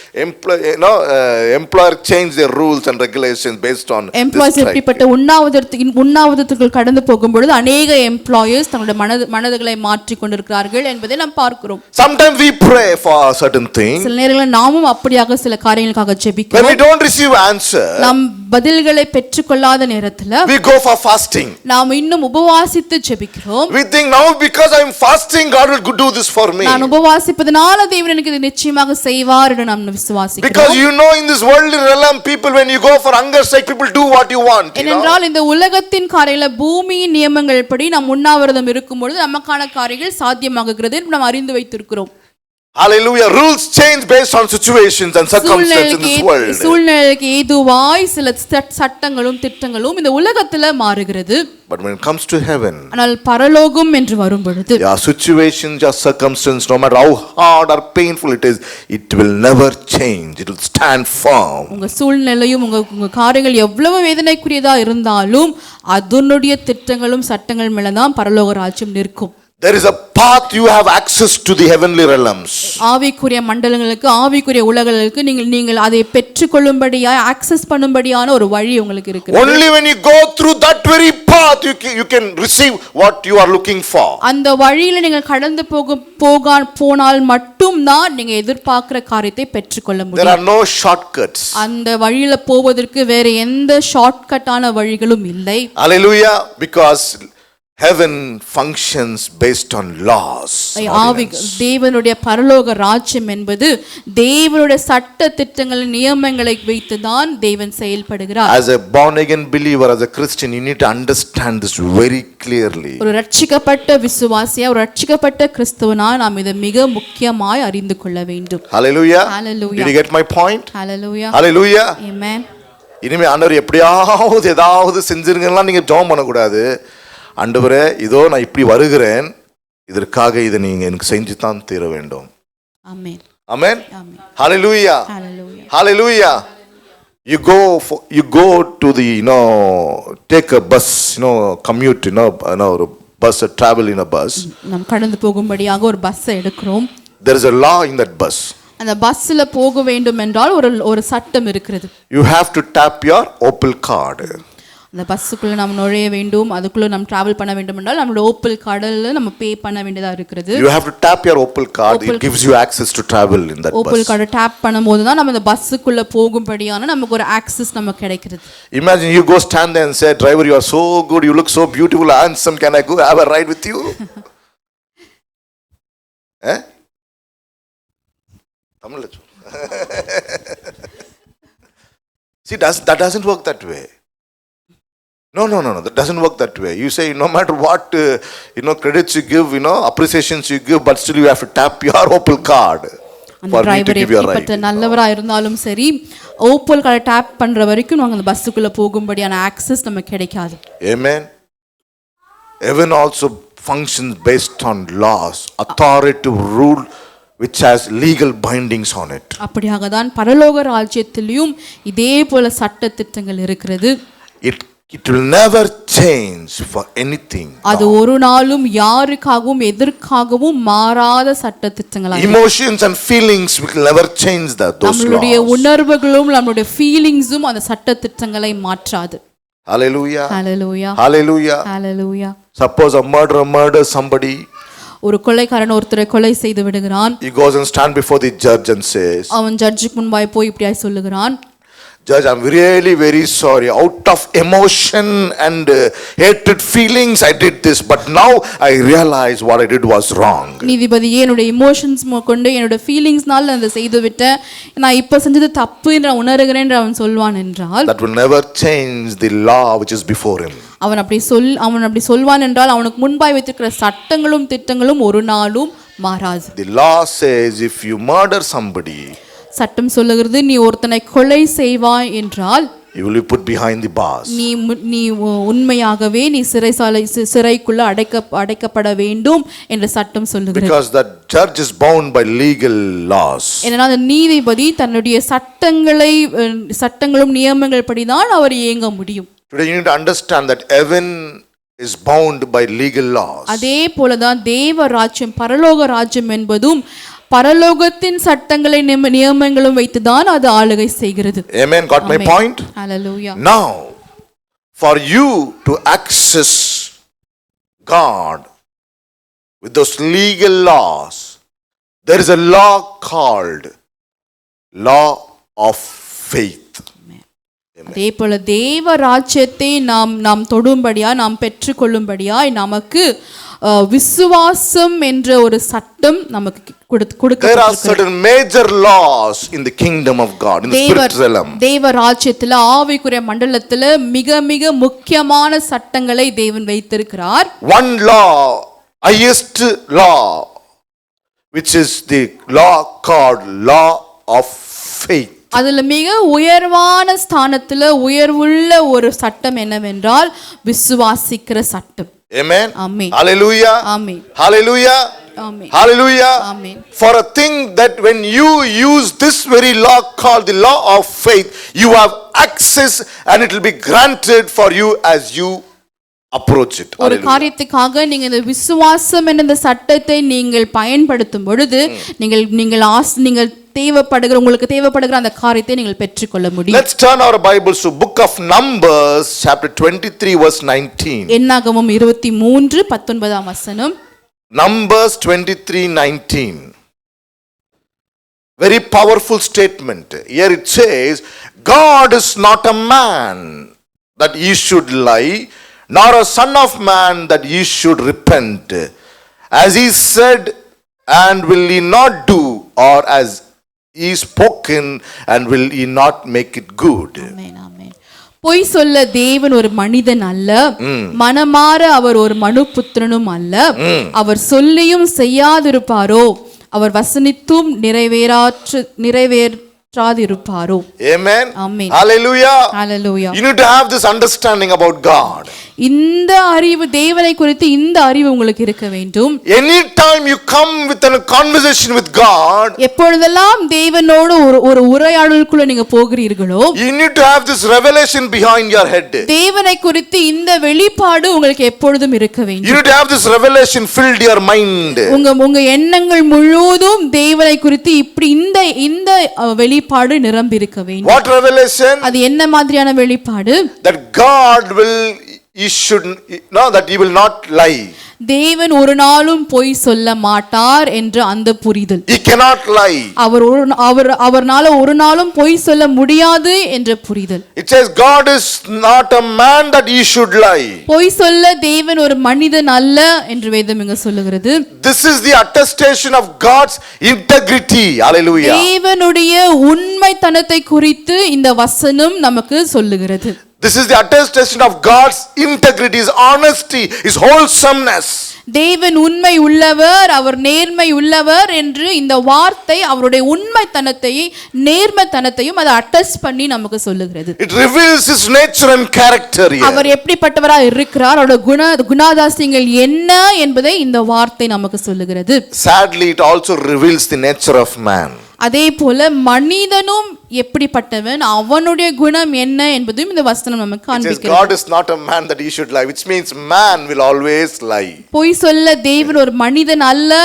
employer changed their rules and regulations based on employees எப்படிப்பட்ட உண்ணாவிரதத்துக்கு கடந்து போகும் பொழுது अनेक employers தங்களுடைய மனதுகளை மாற்றிக் கொண்டிருக்கிறார்கள் என்பதை நாம் பார்க்கிறோம். Sometimes we pray for certain things. சில நேரங்களில் நாமும் அப்படியாக சில காரியங்களுக்காக ஜெபிக்கிறோம். When we don't receive answer, நாம் பதில்களை பெற்றுக்கொள்ளாத நேரத்தில் we go for fasting. நாம் இன்னும் உபவாசித்து ஜெபிக்கிறோம். We think now because I am fasting, God will do this for me. நான் உபவாசிப்பதனால தேவன் எனக்கு இது நிச்சயமாக செய்வார் என்று நாம் விசுவாசிக்கிறோம். Because in this worldly realm, people when you go for hunger strike, people do what you want. ஏனென்றால் இந்த உலகத்தின் காரியங்கள பூமியின் நியமங்கள் படி நாம் உண்ணாவிரதம் இருக்கும் பொழுது நமக்கான காரியங்கள் சாத்தியமாகுகிறது என்று நாம் அறிந்து வைத்திருக்கிறோம். Hallelujah. Rules change based on situations and circumstances in this world. சூழ்நிலைக்கு ஏதுவாய் சில சட்டங்களும் திட்டங்களும் இந்த உலகத்துல மாறுகிறது. But when it comes to heaven, ஆனால் பரலோகம் என்று வரும் பொழுது, your situations, your circumstances, no matter how hard or painful it is, it will never change. It will stand firm. உங்க சூழ்நிலையும் உங்க காரியங்கள் எவ்வளவு வேதனைக்குரியதா இருந்தாலும் அதனுடைய திட்டங்களும் சட்டங்கள் மேல தான் பரலோக ராஜ்யம் நிற்கும். There is a path you have access to the heavenly realms. ஆவிக்குரிய மண்டலங்களுக்கு, ஆவிக்குரிய உலகங்களுக்கு நீங்கள் அதை பெற்றுக்கொள்ளும்படியாய் ஆக்சஸ் பண்ணும்படியான ஒரு வழி உங்களுக்கு இருக்கு. Only when you go through that very path you can receive what you are looking for. அந்த வழியில நீங்கள் கடந்து போனால் மட்டும் தான் நீங்க எதிர்பார்க்கிற காரியத்தை பெற்றுக்கொள்ள முடியும். There are no shortcuts. அந்த வழியில போவதற்கு வேற எந்த ஷார்ட்கட்டான வழிகளும் இல்லை. Hallelujah. Because heaven functions based on laws. தேவனுடைய பரலோக ராஜ்யம் என்பது தேவனுடைய சட்ட திட்டங்கள் நியமங்களை வைத்து தான் தேவன் செயல்படுகிறார். As a born again believer, as a Christian, you need to understand this very clearly. ஒரு ரட்சிக்கப்பட்ட விசுவாசியா, ஒரு ரட்சிக்கப்பட்ட கிறிஸ்தவனா நாம் இதை மிக முக்கியமாய் அறிந்து கொள்ள வேண்டும். Hallelujah. Hallelujah. Did you get my point? Hallelujah. Hallelujah. Amen. இனிமே ஆண்டவர் எப்படியாவது ஏதாவது செஞ்சிருங்கன்னா நீங்க ஜெபம் பண்ணக்கூடாது. ஆண்டவரே, இதோ நான் இப்படி வருகிறேன், இதற்காக இதை நீங்க எனக்கு செஞ்சு தான் தீர வேண்டும். ஆமென். ஆமென். ஆமென். ஹalleluya. Hallelujah. Hallelujah. You go to the take a bus, commute, ஒரு bus, travel in a bus. நாம் கடந்து போகும்படியாக ஒரு பஸ் எடுக்கிறோம். There is a law in that bus. அந்த பஸ்ல போக வேண்டும் என்றால் ஒரு சட்டம் இருக்கிறது. You have to tap your Opal card. அந்த பஸ்ஸுக்குள்ள நம்ம நுழைய வேண்டும், அதுக்குள்ள நம்ம டிராவல் பண்ண வேண்டும் என்றால் நம்மளோட ஓப்பல் கார்டில் நம்ம பே பண்ண வேண்டியதா இருக்கிறது. You have to tap your Opal card. It gives you access to travel in that bus. Opal கார்டை டேப் பண்ணும்போது தான் நம்ம அந்த பஸ்ஸுக்குள்ள போகும்படியான நமக்கு ஒரு ஆக்சஸ் நமக்கு கிடைக்கிறது. Imagine you go stand there and say, driver, you are so good, you look so beautiful, handsome, can I go have a ride with you? Eh? Tamil. See, that doesn't work that way. No, that doesn't work that way. You say, no matter what, credits you give, appreciations you give, but still you have to tap your Opal card for me to give you a ride. நல்லவரா இருந்தாலும் சரி, Opel கார்டை tape பண்ற வரைக்கும் நாங்க அந்த பஸ்ஸுக்குள்ள போகும்படியான access நமக்கு கிடைக்காது. Amen. Heaven also functions based on laws, authoritative rule which has legal bindings on it. அப்படியாக தான் பரலோக ராஜ்யத்திலும் இதே போல சட்ட திட்டங்கள் இருக்கிறது. It will never change for anything. அது ஒரு நாளும் யாருக்காகவும் எதற்காகவும் மாறாத சட்ட திட்டங்களா. Emotions and feelings will never change those laws. நம்மளுடைய உணர்வுகளும் நம்மளுடைய ஃபீலிங்ஸும் அந்த சட்ட திட்டங்களை மாற்றாது. Hallelujah. Hallelujah. Hallelujah. Hallelujah. Suppose a murderer murders somebody. ஒரு கொலைக்காரன் ஒருத்தரை கொலை செய்து விடுகிறான். He goes and stand before the judge and says, அவன் ஜட்ஜுக்கு முன்பாய் போய் இப்படியாய் சொல்லுகிறான், Judge, I'm really very sorry. Out of emotion and hatred feelings, I did this. But now I realize what I did was wrong. நீதிபதியே, என்னோட emotions கொண்டு என்னோட ஃபீலிங்ஸ்னால அதை செய்து விட்டேன், நான் இப்போ செஞ்சது தப்பு என்று உணர்கிறேன் என்று அவன் சொல்வான் என்றால், that will never change the law which is before him. அவன் அப்படி சொல்வான் என்றால் அவனுக்கு முன்பாய் வைத்திருக்கிற சட்டங்களும் திட்டங்களும் ஒரு நாளும் மாறாது. The law says if you murder somebody, சட்டம் சொல்லுகிறது, நீ ஒருத்தனை கொலை செய்வாய் என்றால் you will be put behind the bars. நீ உண்மையாகவே நீ சிறைக்குள்ள அடைக்கப்பட வேண்டும் என்று சட்டம் சொல்லுகிறது. Because the judge is bound by legal laws. ஏன்னா அந்த நீதிபதி தன்னுடைய சட்டங்களும் நியமங்கள் படிதான் அவர் இயங்க முடியும். Today you need to understand that heaven is bound by legal laws. அதே போலதான் தேவ ராஜ்யம், பரலோக ராஜ்யம் என்பதும் பரலோகத்தின் சட்டங்களை நியமங்களும் வைத்துதான் அது ஆளுகை செய்கிறது. Amen. Got my point? Hallelujah. Now, for you to access God with those legal laws, there is a law called law of faith. அதே போல தேவ ராஜ்யத்தை நாம் தொடும்படியா, நாம் பெற்றுக்கொள்ளும்படியாய் நமக்கு விசுவாசம் என்ற ஒரு சட்டம் நமக்கு கொடுக்கப்பட்டிருக்கிறது. There are certain major laws in the kingdom of God, in the spirit realm. தேவ ராஜ்யத்துல ஆவிக்குரிய மண்டலத்துல மிக மிக முக்கியமான சட்டங்களை தேவன் வைத்திருக்கிறார். One law, highest law, which is the law called law of faith. அதுல மிக உயர்வான ஸ்தானத்துல உயர்வுள்ள ஒரு சட்டம் என்னவென்றால் விசுவாசிக்கிற சட்டம். Amen. Amen. Hallelujah. Amen. Hallelujah. Amen. Hallelujah. Amen. For a thing that when you use this very law called the law of faith, you have access and it will be granted for you as you approach it. ஒரு காரியத்துக்காக நீங்க இந்த விசுவாசம் என்ற இந்த சட்டத்தை நீங்கள் பயன்படுத்தும் பொழுது நீங்கள் உங்களுக்கு தேவைப்படுகிற அந்த காரியத்தை நீங்கள் பெற்றுக்கொள்ள முடியும். Let's turn our Bibles to book of Numbers chapter 23 verse 19. என்னாகமம் 23:19 வசனம். Numbers 23:19. Very powerful statement. Here it says, God is not a man that he should lie, nor a son of man that he should repent. As he said, and will he not do, or as he spoken, and will he not make it good? Amen. Amen. பொய் சொல்ல தேவன் ஒரு மனிதன் அல்ல, மனமாற அவர் ஒரு மனுபுத்திரனும் அல்ல. அவர் சொல்லியும் செய்யாதிருப்பாரோ, அவர் வசனித்தும் நிறைவேற்றாதிருப்பாரோ. Amen. Amen. Hallelujah. Hallelujah. You need to have this understanding about God. இந்த அறிவு, தேவனை குறித்து இந்த அறிவு உங்களுக்கு இருக்க வேண்டும். Anytime you come with a conversation with God, எப்பொழுதெல்லாம் தேவனோடு ஒரு உரையாடலுக்குள்ள நீங்க போகிறீர்களோ, you need to have this revelation behind your head. தேவனை குறித்து இந்த வெளிப்பாடு உங்களுக்கு எப்பொழுதும் இருக்க வேண்டும். You need to have this revelation filled your mind. உங்க எண்ணங்கள் முழுவதும் தேவனை குறித்து இப்படி இந்த வெளிப்பாடு வெளிப்பாடு நிரம்பியிருக்க வேண்டும். What revelation? அது என்ன மாதிரியான வெளிப்பாடு? That God will, he should, no, that he will not lie. தேவன் ஒரு நாளும் பொய் சொல்ல மாட்டார் என்ற அந்த புரிதல். He cannot lie. அவர்னால ஒரு நாளும் பொய் சொல்ல முடியாது என்ற புரிதல். It says God is not a man that he should lie. பொய் சொல்ல தேவன் ஒரு மனிதன் அல்ல என்று வேதம் இங்க சொல்லுகிறது. This is the attestation of God's integrity. Hallelujah. தேவனுடைய உண்மைத்தனத்தை குறித்து இந்த வசனம் நமக்கு சொல்லுகிறது. This is the attestation of God's integrity, his honesty, his wholesomeness. தேவன் உண்மை உள்ளவர், அவர் நேர்மை உள்ளவர் என்று இந்த வார்த்தை அவருடைய உண்மைத்தனத்தையும் நேர்மைத்தனத்தையும் அதை அட்டஸ்ட் பண்ணி நமக்கு சொல்லுகிறது. It reveals his nature and character here. அவர் எப்படிப்பட்டவராக இருக்கிறார், அவருடைய குணாதிசயங்கள் என்ன என்பதை இந்த வார்த்தை நமக்கு சொல்லுகிறது. Sadly, it also reveals the nature of man. அதே போல மனிதனும் எப்படிப்பட்டவன், அவனுடைய குணம் என்ன என்பதும் இந்த வசனம் நமக்கு காண்பிக்கிறது. God is not a man that he should lie, which means man will always lie. பொய் சொல்ல தேவன் ஒரு மனிதன் அல்ல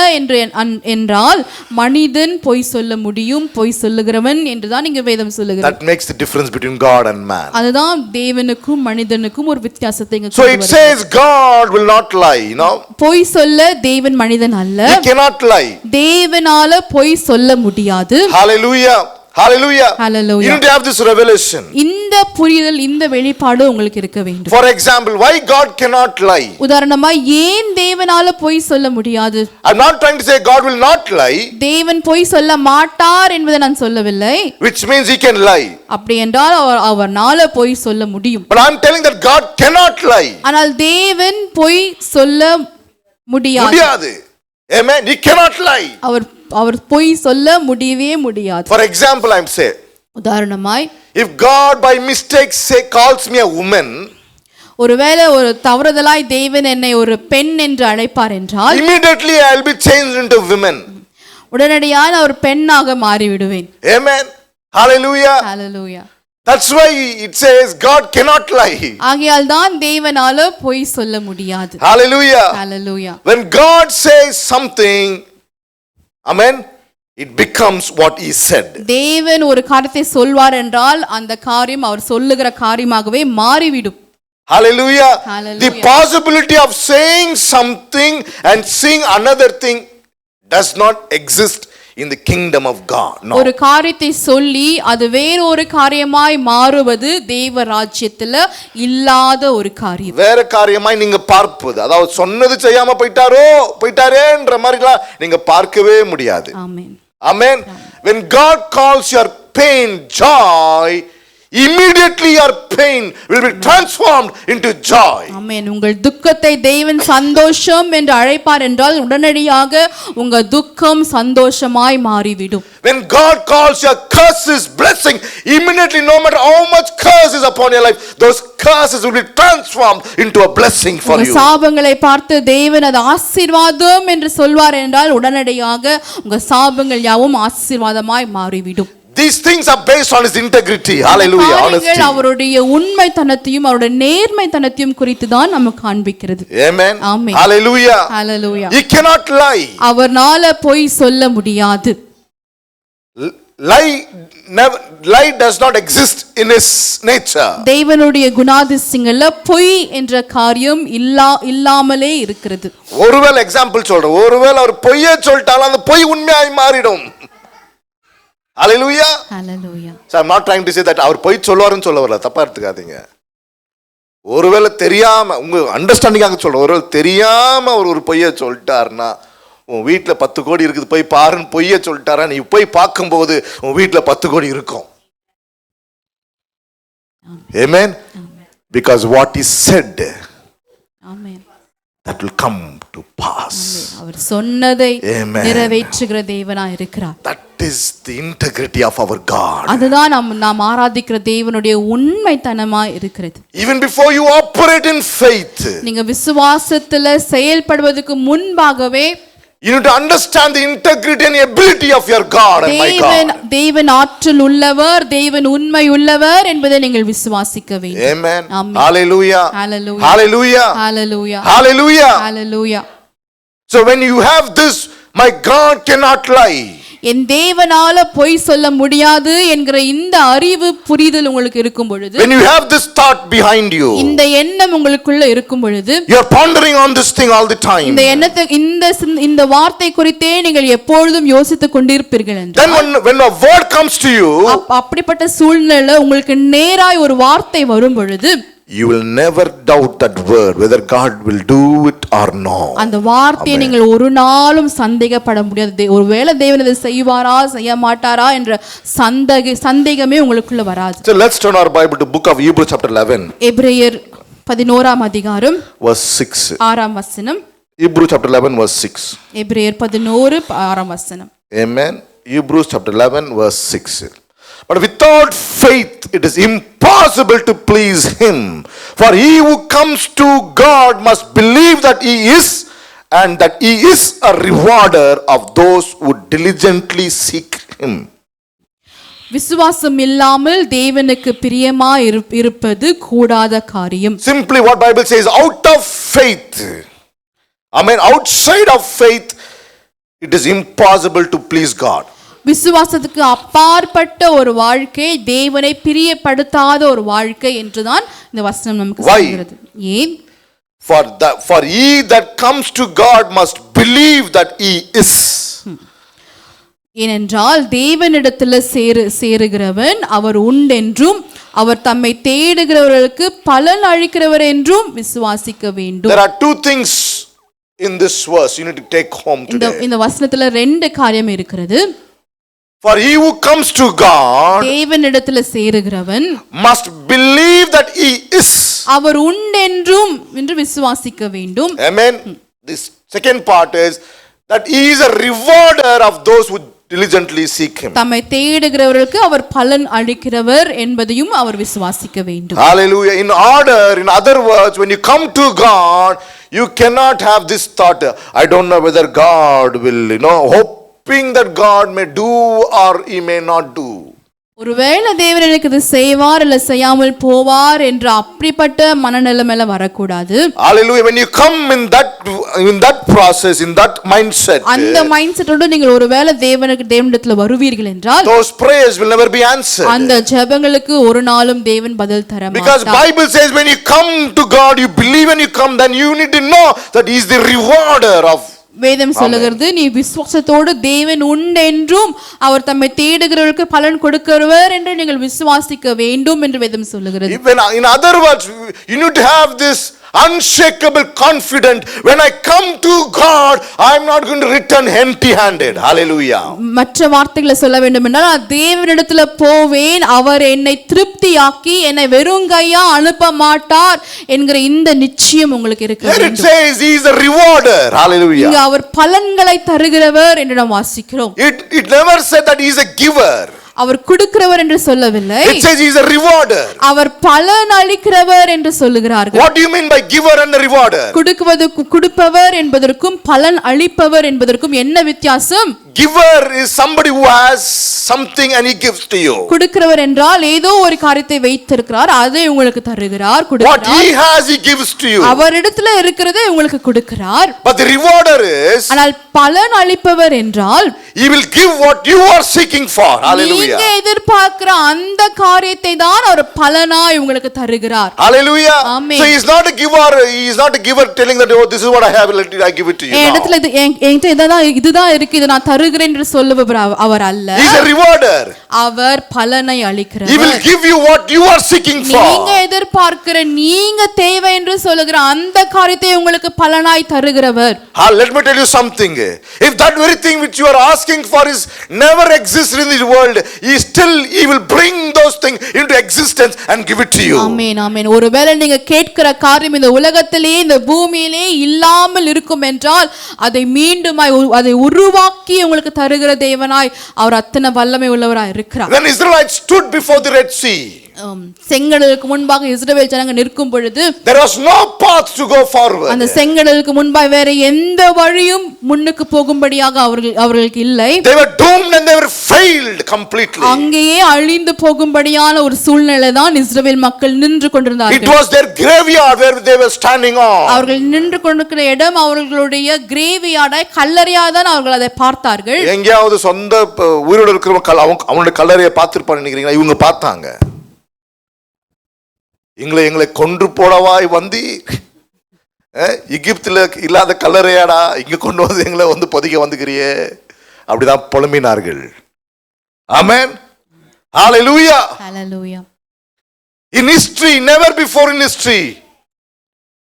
என்றால் மனிதன் பொய் சொல்ல முடியும், பொய் சொல்லுகிறவன் என்றுதான் இங்க வேதம் சொல்லுகிறது. That makes the difference between God and man. அதுதான் தேவனுக்கும் மனிதனுக்கும் ஒரு வித்தியாசத்தை இங்க So it says God will not lie, you know. பொய் சொல்ல தேவன் மனிதன் அல்ல. He cannot lie. தேவனால பொய் சொல்ல முடியாது. Hallelujah. Hallelujah. Hallelujah. You need to have this revelation. இந்த புரிதல், இந்த வெளிப்பாடு உங்களுக்கு இருக்க வேண்டும். For example, why God cannot lie? உதாரணமா ஏன் தேவனால பொய் சொல்ல முடியாது? I'm not trying to say God will not lie. தேவன் பொய் சொல்ல மாட்டார் என்பதை நான் சொல்லவில்லை. Which means he can lie. அப்படி என்றால் அவர்னால பொய் சொல்ல முடியும். But I'm telling that God cannot lie. ஆனால் தேவன் பொய் சொல்ல முடியாது. Amen. He cannot lie. அவர் பொய் சொல்ல முடியவே முடியாது. For example, I'm saying, உதாரணமாய், if God by mistake calls me a woman, ஒருவேளை ஒரு தவறுதலாய் தேவன் என்னை ஒரு பெண் என்று அழைப்பார் என்றால், immediately I'll be changed into women. உடனடியாக நான் ஒரு பெண்ணாக மாறிவிடுவேன். Amen. Hallelujah. Hallelujah. That's why it says God cannot lie. ஆகையால் தான் தேவனால பொய் சொல்ல முடியாது. Hallelujah. Hallelujah. When God says something, amen, it becomes what he said. தேவன் ஒரு காரியத்தை சொல்வார் என்றால் அந்த காரியம் அவர் சொல்லுகிற காரியமாகவே மாறிவிடும். Hallelujah. Hallelujah. The possibility of saying something and seeing another thing does not exist in the kingdom of God. No. ஒரு காரியத்தை சொல்லி அது வேறொரு காரியமாய் மாறுவது தேவ ராஜ்யத்துல இல்லாத ஒரு காரியம். வேற காரியமாய் நீங்க பார்ப்பது, அதாவது சொன்னது செய்யாம போயிட்டாரேன்ற மாதிரிலாம் நீங்க பார்க்கவே முடியாது. ஆமென். Amen. When God calls your pain joy, immediately your pain will be transformed into joy. ஆமென். உங்கள் துக்கத்தை தேவன் சந்தோஷம் என்று அழைப்பார் என்றால் உடனடியாக உங்க துக்கம் சந்தோஷமாய் மாறிவிடும். When God calls your curses blessing, immediately no matter how much curse is upon your life, those curses will be transformed into a blessing for you. சாபங்களை பார்த்து தேவன் அது ஆசீர்வாதம் என்று சொல்வார் என்றால் உடனடியாக உங்க சாபங்கள் யாவும் ஆசீர்வாதமாய் மாறிவிடும். These things are based on his integrity. Hallelujah. Honesty. அவருடைய உண்மைத்தனத்தையும் அவருடைய நேர்மைத்தனத்தையும் குறித்து தான் நமக்கு காண்பிக்கிறது. Amen. Amen. Hallelujah. Hallelujah. He cannot lie. அவர்னால பொய் சொல்ல முடியாது. Lie does not exist in his nature. தேவனுடைய குணாதிசயங்கள்ல பொய் என்ற காரியம் இல்லாமலே இருக்கிறது. ஒருவேளை எக்ஸாம்பிள் சொல்றேன், ஒருவேளை அவர் பொய்யே சொல்லிட்டாலும் அந்த பொய் உண்மையாய் மாறிடும். Hallelujah. Hallelujah. So I'm not trying to say that அவர் பொய் சொல்லுவாருன்னு சொல்ல வரல, தப்பா எடுத்துக்காதீங்க. ஒருவேளை தெரியாம, உங்க அண்டர்ஸ்டாண்டிங்காக சொல்றேன், ஒருவேளை தெரியாம ஒரு பொய்யை சொல்லிட்டாருன்னா, உன் வீட்டில் 10 கோடி இருக்குது போய் பாருன்னு பொய்யை சொல்லிட்டாரா, நீ போய் பார்க்கும்போது உன் வீட்டில் 10 கோடி இருக்கும். Amen. Because what is said, Amen, that will come to pass. அவர் சொன்னதை நிறைவேற்றுகிற தேவனாய் இருக்கிறார். That is the integrity of our God. அதுதான் நாம் ஆராதிக்கிற தேவனுடைய உண்மைத்தனமாய் இருக்கிறது. Even before you operate in faith, நீங்க விசுவாசத்துல செயல்படுவதற்கு முன்பாகவே you need to understand the integrity and ability of your God and my God. தேவன் ஆற்றல் உள்ளவர், தேவன் உண்மை உள்ளவர் என்பதை நீங்கள் விசுவாசிக்க வேண்டும். Amen. Amen. Hallelujah. Hallelujah. Hallelujah. Hallelujah. Hallelujah. Hallelujah. So when you have this, my God cannot lie. என் தேவனால பொய் சொல்ல முடியாது என்கிற இந்த அறிவு புரிதல் உங்களுக்கு இருக்கும் பொழுது, when you have this thought behind you, இந்த எண்ணம் உங்களுக்குள்ள இருக்கும் பொழுது, you are pondering on this thing all the time, இந்த எண்ணத்தை இந்த வார்த்தை குறித்தே நீங்கள் எப்பொழுதும் யோசித்துக் கொண்டிருப்பீர்கள் என்றால், then when a word comes to you, அப்படிப்பட்ட சூழ்நிலை உங்களுக்கு நேராய் ஒரு வார்த்தை வரும் பொழுது, you will never doubt that word whether God will do it or not. அந்த வார்த்தையை நீங்கள் ஒரு நாளும் சந்தேகப்பட முடியாது. ஒருவேளை தேவன் இதை செய்வாரா செய்ய மாட்டாரா என்ற சந்தேகமே உங்களுக்குள்ள வராது. So let's turn our Bible to book of Hebrews chapter 11. எபிரேயர் 11ஆம் அதிகாரம் verse 6. 6ஆம் வசனம். Hebrews chapter 11 verse 6. எபிரேயர் 11 6ஆம் வசனம். Amen. Hebrews chapter 11 verse 6. But without faith it is impossible to please him. For he who comes to God must believe that he is, and that he is a rewarder of those who diligently seek him. விசுவாசம் இல்லாமல் தேவனுக்கு பிரியமா இருப்பது கூடாத காரியம். Simply what Bible says, out of faith, amen, outside of faith it is impossible to please God. விசுவாசத்துக்கு அப்பாற்பட்ட ஒரு வாழ்க்கை, தேவனை பிரியப்படுத்தாத ஒரு வாழ்க்கை என்றுதான் இந்த வசனம் நமக்கு சொல்கிறது. ஏன்? For he that comes to God must believe that he is. ஏனென்றால் தேவனிடத்தில் சேருகிறவன் அவர் உண்டென்றும் அவர் தம்மை தேடுகிறவர்களுக்கு பலன் அளிக்கிறவர் என்றும் விசுவாசிக்க வேண்டும். There are two things in this verse you need to take home today. இந்த வசனத்துல ரெண்டு காரியம் இருக்கிறது. For he who comes to God தேவனிடத்தில் சேருகிறவன் must believe that he is. அவர் உண்டென்றும் என்று விசுவாசிக்க வேண்டும். Amen. This second part is that he is a rewarder of those who diligently seek him. தம்மை தேடுகிறவர்களுக்கு அவர் பலன் அளிக்கிறவர் என்பதையும் அவர் விசுவாசிக்க வேண்டும். Hallelujah. In other words, when you come to God, you cannot have this thought, I don't know whether God will, hoping that God may do or he may not do. ஒருவேளை தேவன் எனக்கு இது செய்வார் இல்ல செய்யாமல் போவார் என்ற அப்படிப்பட்ட மனநிலைமையில வரக்கூடாது. Hallelujah. When you come in that process, in that mindset, அந்த மைண்ட்செட்டோட நீங்கள் ஒருவேளை தேவனிடத்துல வருவீர்கள் என்றால், those prayers will never be answered. அந்த ஜெபங்களுக்கு ஒரு நாளும் தேவன் பதில் தர மாட்டார். Because Bible says when you come to God, you believe when you come, then you need to know that he is the rewarder of. வேதம் சொல்லுகிறது, நீ விசுவாசத்தோடு தேவன் உண்டென்றும் அவர் தம்மை தேடுகிறவர்களுக்கு பலன் கொடுக்கிறவர் என்று நீங்கள் விசுவாசிக்க வேண்டும் என்று வேதம் சொல்லுகிறது. In other words, you need to have this unshakable confidence. When I come to God, I am not going to return empty handed. Hallelujah. மற்ற வார்த்தைகளை சொல்ல வேண்டும் என்றால், நான் தேவனிடத்துல போவேன், அவர் என்னை திருப்தியாக்கி என்னை வெறுங்கையா அனுப்ப மாட்டார் என்கிற இந்த நிச்சயம் உங்களுக்கு இருக்க வேண்டும். It says he is a rewarder. Hallelujah. இங்க அவர் பலன்களை தருகிறவர் என்று நாம் வாசிக்கிறோம். It never said that he is a giver. அவர் கொடுக்கிறவர் என்று சொல்லவில்லை. It says he is a rewarder. அவர் பலன் அளிக்கிறவர் என்று சொல்லுகிறார்கள். What do you mean by giver and rewarder? கொடுப்பவர் என்பதற்கும் பலன் அளிப்பவர் என்பதற்கும் என்ன வித்தியாசம்? Giver is somebody who has something and he gives to you. கொடுக்கிறவர் என்றால் ஏதோ ஒரு காரியத்தை வைத்திருக்கிறார், அதை உங்களுக்கு தருகிறார், What he has he gives to you. அவரிடத்துல இருக்கிறதை உங்களுக்கு கொடுக்கிறார். But the rewarder is, ஆனால் பலன் அளிப்பவர் என்றால் he will give what you are seeking for. Hallelujah. நீங்க எதிர்பார்க்கிற அந்த காரியத்தை தான் அவர் பலனாய் உங்களுக்கு தருகிறார். Hallelujah. Amen. So he is not a giver. He is not a giver telling that, oh, this is what I have, let I give it to you. இடத்துல இதுதான் இருக்கு, இதை நான் தருகிறேன் என்று சொல்லுபவர் அவர் அல்ல. He is a rewarder. அவர் பலனை அளிக்கிறவர். He will give you what you are seeking for. நீங்க எதிர்பார்க்கிற, நீங்க தேவை என்று சொல்லுகிற அந்த காரியத்தை உங்களுக்கு பலனாய் தருகிறவர். Let me tell you something. If that very thing which you are asking for is never exists in this world, he will bring those things into existence and give it to you. ஆமென், ஆமென். ஒருவேளை நீங்க கேட்கிற காரியம் இந்த உலகத்திலே இந்த பூமியிலே இல்லாமல் இருக்கும் என்றால், அதை மீண்டுமாய் அதை உருவாக்கி உங்களுக்கு தருகிற தேவனாய் அவர் அத்தனை வல்லமை உள்ளவராய் இருக்கிறார். When Israelites stood before the Red Sea, செங்கடலுக்கு முன்பாக இஸ்ரவேல் ஜனங்கள் நிற்கும் பொழுது there was no path to go forward. அந்த செங்கடலுக்கு முன்பாக வேற எந்த வழியும் முன்னுக்கு போகும்படியாக அவர்களுக்கு இல்லை. They were doomed and they were failed completely. அங்கேயே அழிந்து போகும்படியான ஒரு சூழ்நிலை தான் இஸ்ரவேல் மக்கள் நின்று கொண்டிருந்தார்கள். It was their graveyard where they were standing on. அவர்கள் நின்று கொண்டிருக்கிற இடம் அவர்களுடைய கிரேவியார்டாய் கல்லறையாக தான் அவர்கள் அதை பார்த்தார்கள். எங்கேயாவது சொந்த உயிரோடு இருக்கிறவங்க அவங்களுடைய கல்லறையை பார்த்திருப்பான்னு நினைக்கிறீங்களா? இவங்க பார்த்தாங்க. எங்களை கொன்று போடவாய் வந்து எகிப்தில் இல்லாத கல்லறையாடா இங்க கொண்டு வந்து எங்களை வந்து பொதிக்க வந்துக்கிறியே அப்படிதான் புலம்பினார்கள். ஆமென். ஹalleluya. Hallelujah. In history, never before in history,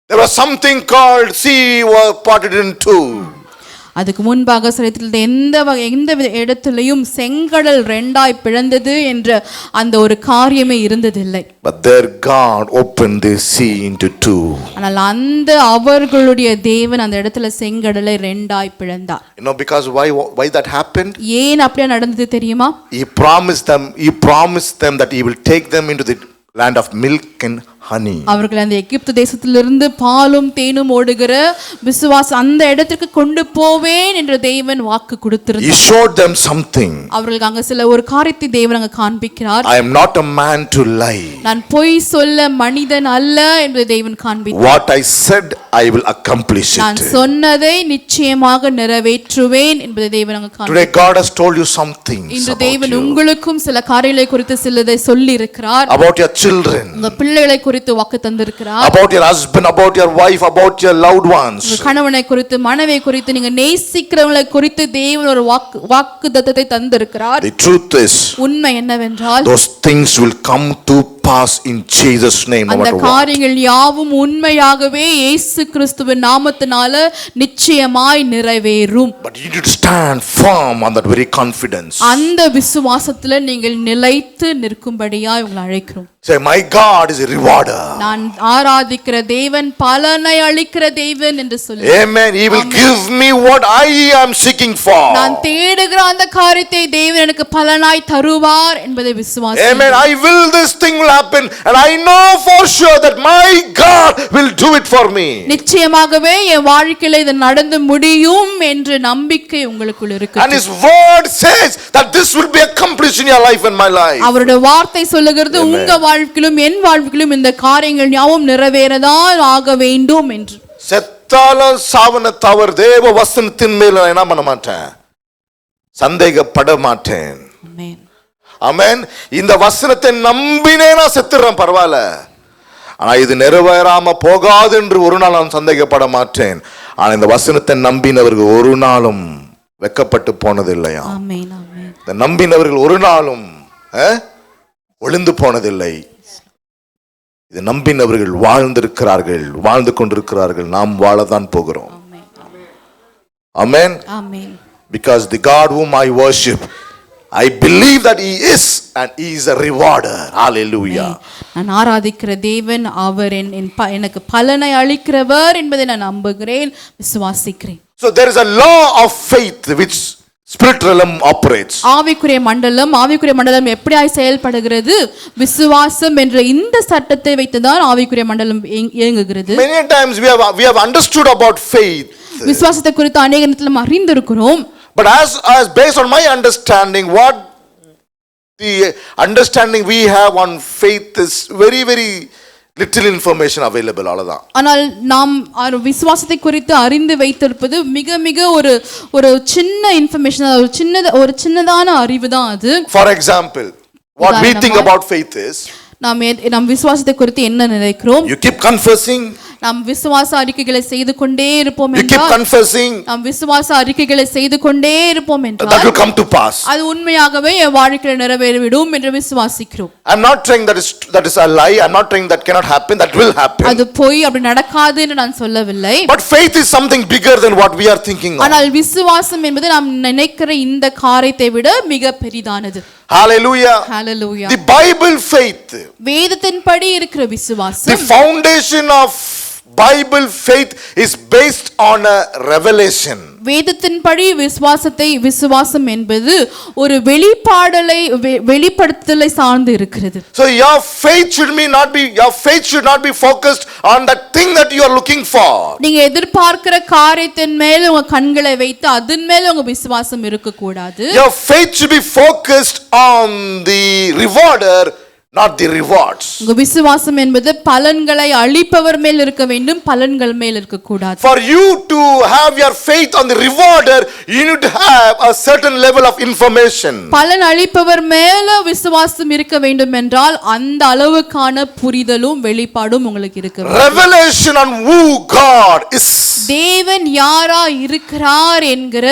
there was something called sea was parted in two. அதுக்கு முன்பாக சரித்திரத்தில் எந்த இடத்திலையும் செங்கடல் ரெண்டாய் பிளந்தது என்ற அந்த ஒரு காரியமே இருந்ததில்லை. But their God opened the sea into two. ஆனால் அந்த அவர்களுடைய தேவன் அந்த இடத்துல செங்கடலை ரெண்டாய் பிளந்தார். You know because why that happened? ஏன் அப்படியே நடந்தது தெரியுமா? He promised them that he will take them into the land of milk and honey. அவர்கள் அந்த எகிப்து தேசத்திலிருந்து பாலும் தேனும் ஓடுகிற விசுவாசம் அந்த இடத்துக்கு கொண்டு போவேன் என்ற தேவன் வாக்கு கொடுத்திருந்தார். He showed them something. அவர்களுக்கு அங்க சில ஒரு காரியத்தை தேவன் அங்க காண்பிக்கிறார். I am not a man to lie. நான் பொய் சொல்ல மனிதன் அல்ல என்று தேவன் காண்பித்தார். What I said I will accomplish it. நான் சொன்னதை நிச்சயமாக நிறைவேற்றுவேன் என்பதை தேவன் அங்க காண்பித்தார். Today God has told you something. இந்த தேவன் உங்களுக்கும் சில காரியங்களை குறித்து சிலதை சொல்லி இருக்கிறார். About your children. உங்க பிள்ளைகளை குறித்து வாக்கு தந்திருக்கிறார். About your husband, about your wife, about your loved ones. உங்க கணவனை குறித்து மனைவியை குறித்து நீங்க நேசிக்கிறவங்களை குறித்து தேவன் ஒரு வாக்குத்தத்தத்தை தந்திருக்கிறார். The truth is உண்மை என்னவென்றால் those things will come to pass in Jesus name. அந்த காரியங்கள் யாவும் உண்மையாகவே இயேசு கிறிஸ்துவின் நாமத்தினால நிச்சயமாய் நிறைவேறும். But you need to stand firm on that very confidence. அந்த விசுவாசத்துல நீங்கள் நிலைத்து நிற்கும்படியாய் உங்களை அழைக்கிறோம். Say my God is a rewarder. நான் ஆராதிக்கிற தேவன் பலனை அளிக்கிற தேவன் என்று சொல்லு. Amen. He will give me what I am seeking for. நான் தேடுகிற அந்த காரியத்தை தேவன் எனக்கு பலனாய் தருவார் என்பதை விசுவாசி. Amen. I will this thing will happen and I know for sure that my God will do it for me. நிச்சயமாகவே என் வாழ்க்கையில இது நடந்து முடியும் என்ற நம்பிக்கை உங்களுக்குள் இருக்கு. And his word says that this will be accomplished in your life and my life. அவருடைய வார்த்தை சொல்லுகிறது உங்க வாழ்க்கையிலும் என் வாழ்க்கையிலும் இந்த காரியங்கள் யாவும் நிறைவேறதான் ஆக வேண்டும் என்று. செத்தாலும் சாவன தவறு தேவ வசனத்தின் மேல என்ன பண்ண மாட்டேன், சந்தேகப்பட மாட்டேன். ஆமென். ஆமென். இந்த வசனத்தை நம்பினேனா செத்துறேன் பரவாயில்ல, ஆனா இது நிறைவேறாம போகாது என்று ஒரு நாள் நான் சந்தேகப்பட மாட்டேன். ஆனா இந்த வசனத்தை நம்பினவர்கள் ஒரு நாளும் வெக்கப்பட்டு போனது இல்லையா? ஆமென். ஆமென். இந்த நம்பினவர்கள் ஒரு நாளும் ஒளிந்து போனதில்லை. இது நம்பினவர்கள் வாழ்ந்திருக்கிறார்கள், வாழ்ந்து கொண்டிருக்கிறார்கள். நாம் வாழதான் போகிறோம். Amen. Amen. Because the God whom I worship, I believe that he is and he is a rewarder. Hallelujah. நான் ஆராதிக்கிற தேவன் அவர் எனக்கு பலனை அளிக்கிறவர் என்பதை நான் நம்புகிறேன், விசுவாசிக்கிறேன். So there is a law of faith which spirit realm operates. ஆவிக்குரிய மண்டலம் எப்படியாய் செயல்படுகிறது? விசுவாசம் என்ற இந்த சட்டத்தை வைத்துதான் ஆவிக்குரிய மண்டலம் இயங்குகிறது. Many times we have understood about faith. விசுவாசத்தை குறித்து அநேக நேரத்தில் அறிந்திருக்கிறோம். But as based on my understanding, what the understanding we have on faith is very little information available. அவ்வளவுதான். ஆனால் நாம் விசுவாசத்தை குறித்து அறிந்து வைத்திருப்பது மிக ஒரு சின்ன இன்ஃபர்மேஷன், ஒரு சின்னதான அறிவு தான் அது. For example, what we think about faith is, நாம் விசுவாசத்தை குறித்து என்ன நினைக்கிறோம்? you keep confessing. நாம் விசுவாச அறிக்கைகளை செய்து கொண்டே இருப்போம் You keep confessing. நாம் விசுவாச அறிக்கைகளை செய்து கொண்டே இருப்போம் என்றால் that will come to pass. அது உண்மையாகவே என் வாழ்க்கையில் நிறைவேறிவிடும் என்று விசுவாசிக்கிறோம். I'm not saying that is a lie. I'm not saying that cannot happen. That will happen. அது போய் அப்படி நடக்காது என்று நான் சொல்லவில்லை. But faith is something bigger than what we are thinking of. ஆனால் விசுவாசம் என்பது நாம் நினைக்கிற இந்த காரியத்தை விட மிக பெரிதானது. Hallelujah. Hallelujah. The Bible faith, வேதத்தின்படி இருக்கிற விசுவாசம், the foundation of Bible faith is based on a revelation. வேதத்தின்படி விசுவாசம் என்பது ஒரு வெளிப்படுத்தலை சார்ந்து இருக்கிறது. So your faith should not be focused on that thing that you are looking for. நீங்க எதிர்பார்க்கிற காரியத்தின் மேல உங்க கண்களை வைத்து அதன் மேல உங்க விசுவாசம் இருக்க கூடாது. Your faith should be focused on the rewarder, not the rewards. உங்க விசுவாசம் என்பது பலன்களை அளிப்பவர் மேல் இருக்க வேண்டும், பலன்கள் மேல் இருக்க கூடாது. For you to have your faith on the rewarder, you need to have a certain level of information. பலன் அளிப்பவர் மேல விசுவாசம் இருக்க வேண்டும் என்றால் அந்த அளவுக்கான புரிதலும் வெளிப்பாடும் உங்களுக்கு இருக்க வேண்டும். Revelation on who God is. தேவன் யாரா இருக்கிறார் என்கிற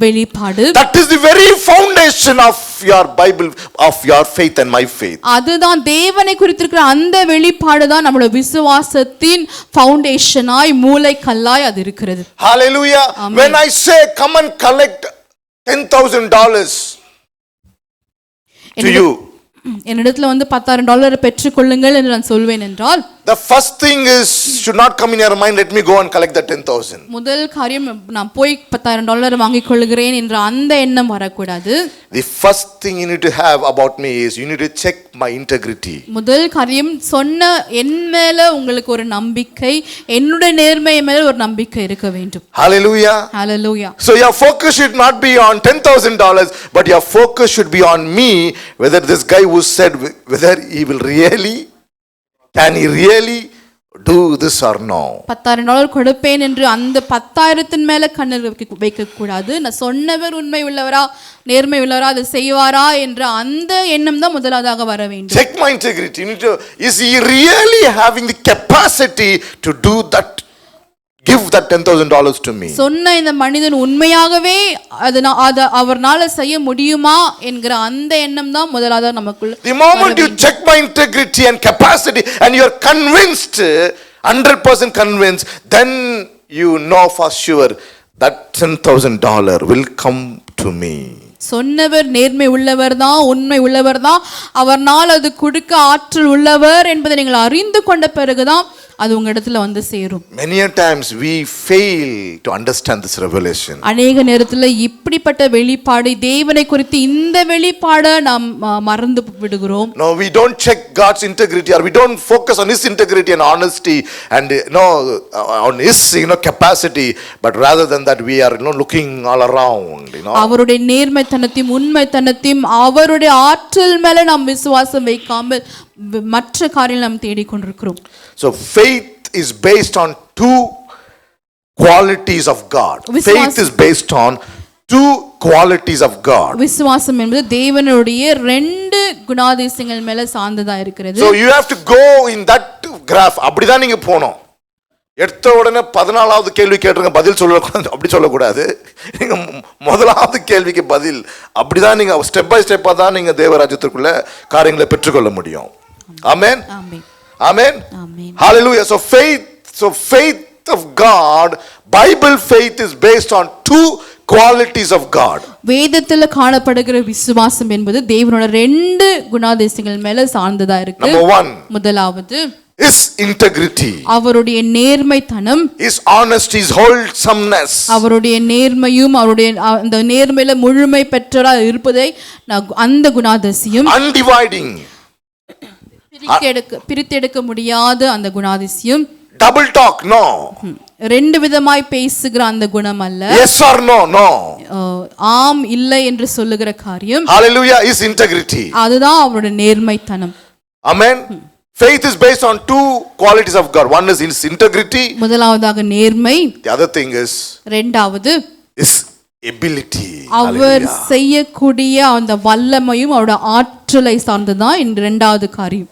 வெளிப்பாடு. That is the very foundation of your Bible, of your faith and my faith. அதுதான் தேவனை குறித்திருக்கிற அந்த வெளிப்பாடு தான் நம்முடைய விசுவாசத்தின் ஃபவுண்டேஷனாய் மூலைக்கல்லாய் அது இருக்கிறது. Hallelujah. When I say come and collect $10,000 to you, என்னிடத்துல வந்து $10,000 பெற்றுக்கொள்ளுங்கள் என்று நான் சொல்வேன் என்றால், the first thing is should not come in your mind, let me go and collect the 10,000. முதல் காரியம் நான் போய் $10,000 வாங்கிக் கொள்கிறேன் என்ற அந்த எண்ணம் வரக்கூடாது. The first thing you need to have about me is you need to check my integrity. முதல் காரியம் சொன்ன என் மேல உங்களுக்கு ஒரு நம்பிக்கை, என்னுடைய நேர்மை மேல ஒரு நம்பிக்கை இருக்க வேண்டும். Hallelujah. Hallelujah. So your focus should not be on $10,000, but your focus should be on me, whether this guy who said whether he will really, can he really do this or no. $10,000 கொடுப்பேன் என்று அந்த 10,000 மேல கண்ணு வைக்க கூடாது. நான் சொன்னவர் உண்மை உள்ளவரா, நேர்மை உள்ளவரா, அதை செய்வாரா என்ற அந்த எண்ணம் தான் முதலாவதாக வர வேண்டும். Check my integrity. You need to, is he really having the capacity to do that, give that $10,000 to me? சொன்ன இந்த மனிதன் உண்மையாகவே அது அவர்னால செய்ய முடியுமா என்கிற அந்த எண்ணம் தான் முதலாவது நமக்குள்ள. The moment you check my integrity and capacity and you are convinced, 100% convinced, then you know for sure that $10,000 will come to me. சொன்னவர் நேர்மை உள்ளவர் தான், உண்மை உள்ளவர் தான், அவர்னால் அது கொடுக்க ஆற்றல் உள்ளவர் என்பதை நீங்கள் அறிந்து கொண்ட பிறகுதான் அது உங்க இடத்துல வந்து சேரும். Many a times we fail to understand this revelation. அநேக நேரத்துல இப்படிப்பட்ட வெளிப்பாடு, தேவனை குறித்து இந்த வெளிப்பாடை நாம் மறந்து விடுகிறோம். No, we don't check God's integrity, or we don't focus on his integrity and honesty and on his capacity, but rather than that we are looking all around, அவருடைய நேர்மைத்தனத்தையும் உண்மைத்தனத்தையும் அவருடைய ஆற்றல் மேல நாம் விசுவாசம் வைக்காமல் மற்ற காரியங்களை நாம் தேடிக்கொண்டிருக்கிறோம். So faith is based on two qualities of God. Faith is based on two qualities of God. விசுவாசம் என்பது தேவனுடைய ரெண்டு குணாதிசயங்கள் மேல சார்ந்ததா இருக்கிறது. So you have to go in that graph. அப்படிதான் நீங்க போணும். எடுத்த உடனே 14வது கேள்வி கேட்டுருங்க, பதில் சொல்லக்கூடாது, அப்படி சொல்லக்கூடாது. நீங்க முதலாவது கேள்விக்கு பதில் அப்படிதான் நீங்க ஸ்டெப் பை ஸ்டெப்பா தான் நீங்க தேவராஜ்யத்திற்குள்ள காரியங்களை பெற்றுக்கொள்ள முடியும். ஆமென். ஆமென். Amen. Amen. Hallelujah. So faith of God, Bible faith is based on two qualities of God. வேதத்துல காணப்படுகிற விசுவாசம் என்பது தேவனோட ரெண்டு குணாதிசயங்கள் மேல சார்ந்ததா இருக்கு. Number 1. முதலாவது His integrity. அவருடைய நேர்மைத்தனம். His honesty, his wholesomeness. அவருடைய நேர்மையும் அவருடைய அந்த நேர்மையில முழுமை பெற்றவரா இருப்பதை அந்த குணாதிசயம். Undividing. பிரித்தெடுக்க முடியாத அந்த குணாதிசயம். Double talk, no. ரெண்டு விதமாய் பேசுகிற அந்த குணம் அல்ல. Yes or no, no. ஆம் இல்லை என்று சொல்லுகிற காரியம். Hallelujah. His integrity. அதுதான் அவருடைய நேர்மைத்தனம். Amen. Faith is based on two qualities of God. One is his integrity. முதலாவதாக நேர்மை. The other thing is இரண்டாவது his ability. அவர் செய்யக்கூடிய அந்த வல்லமையும் அவருடைய ஆற்றலை சார்ந்ததான் இந்த இரண்டாவது காரியம்.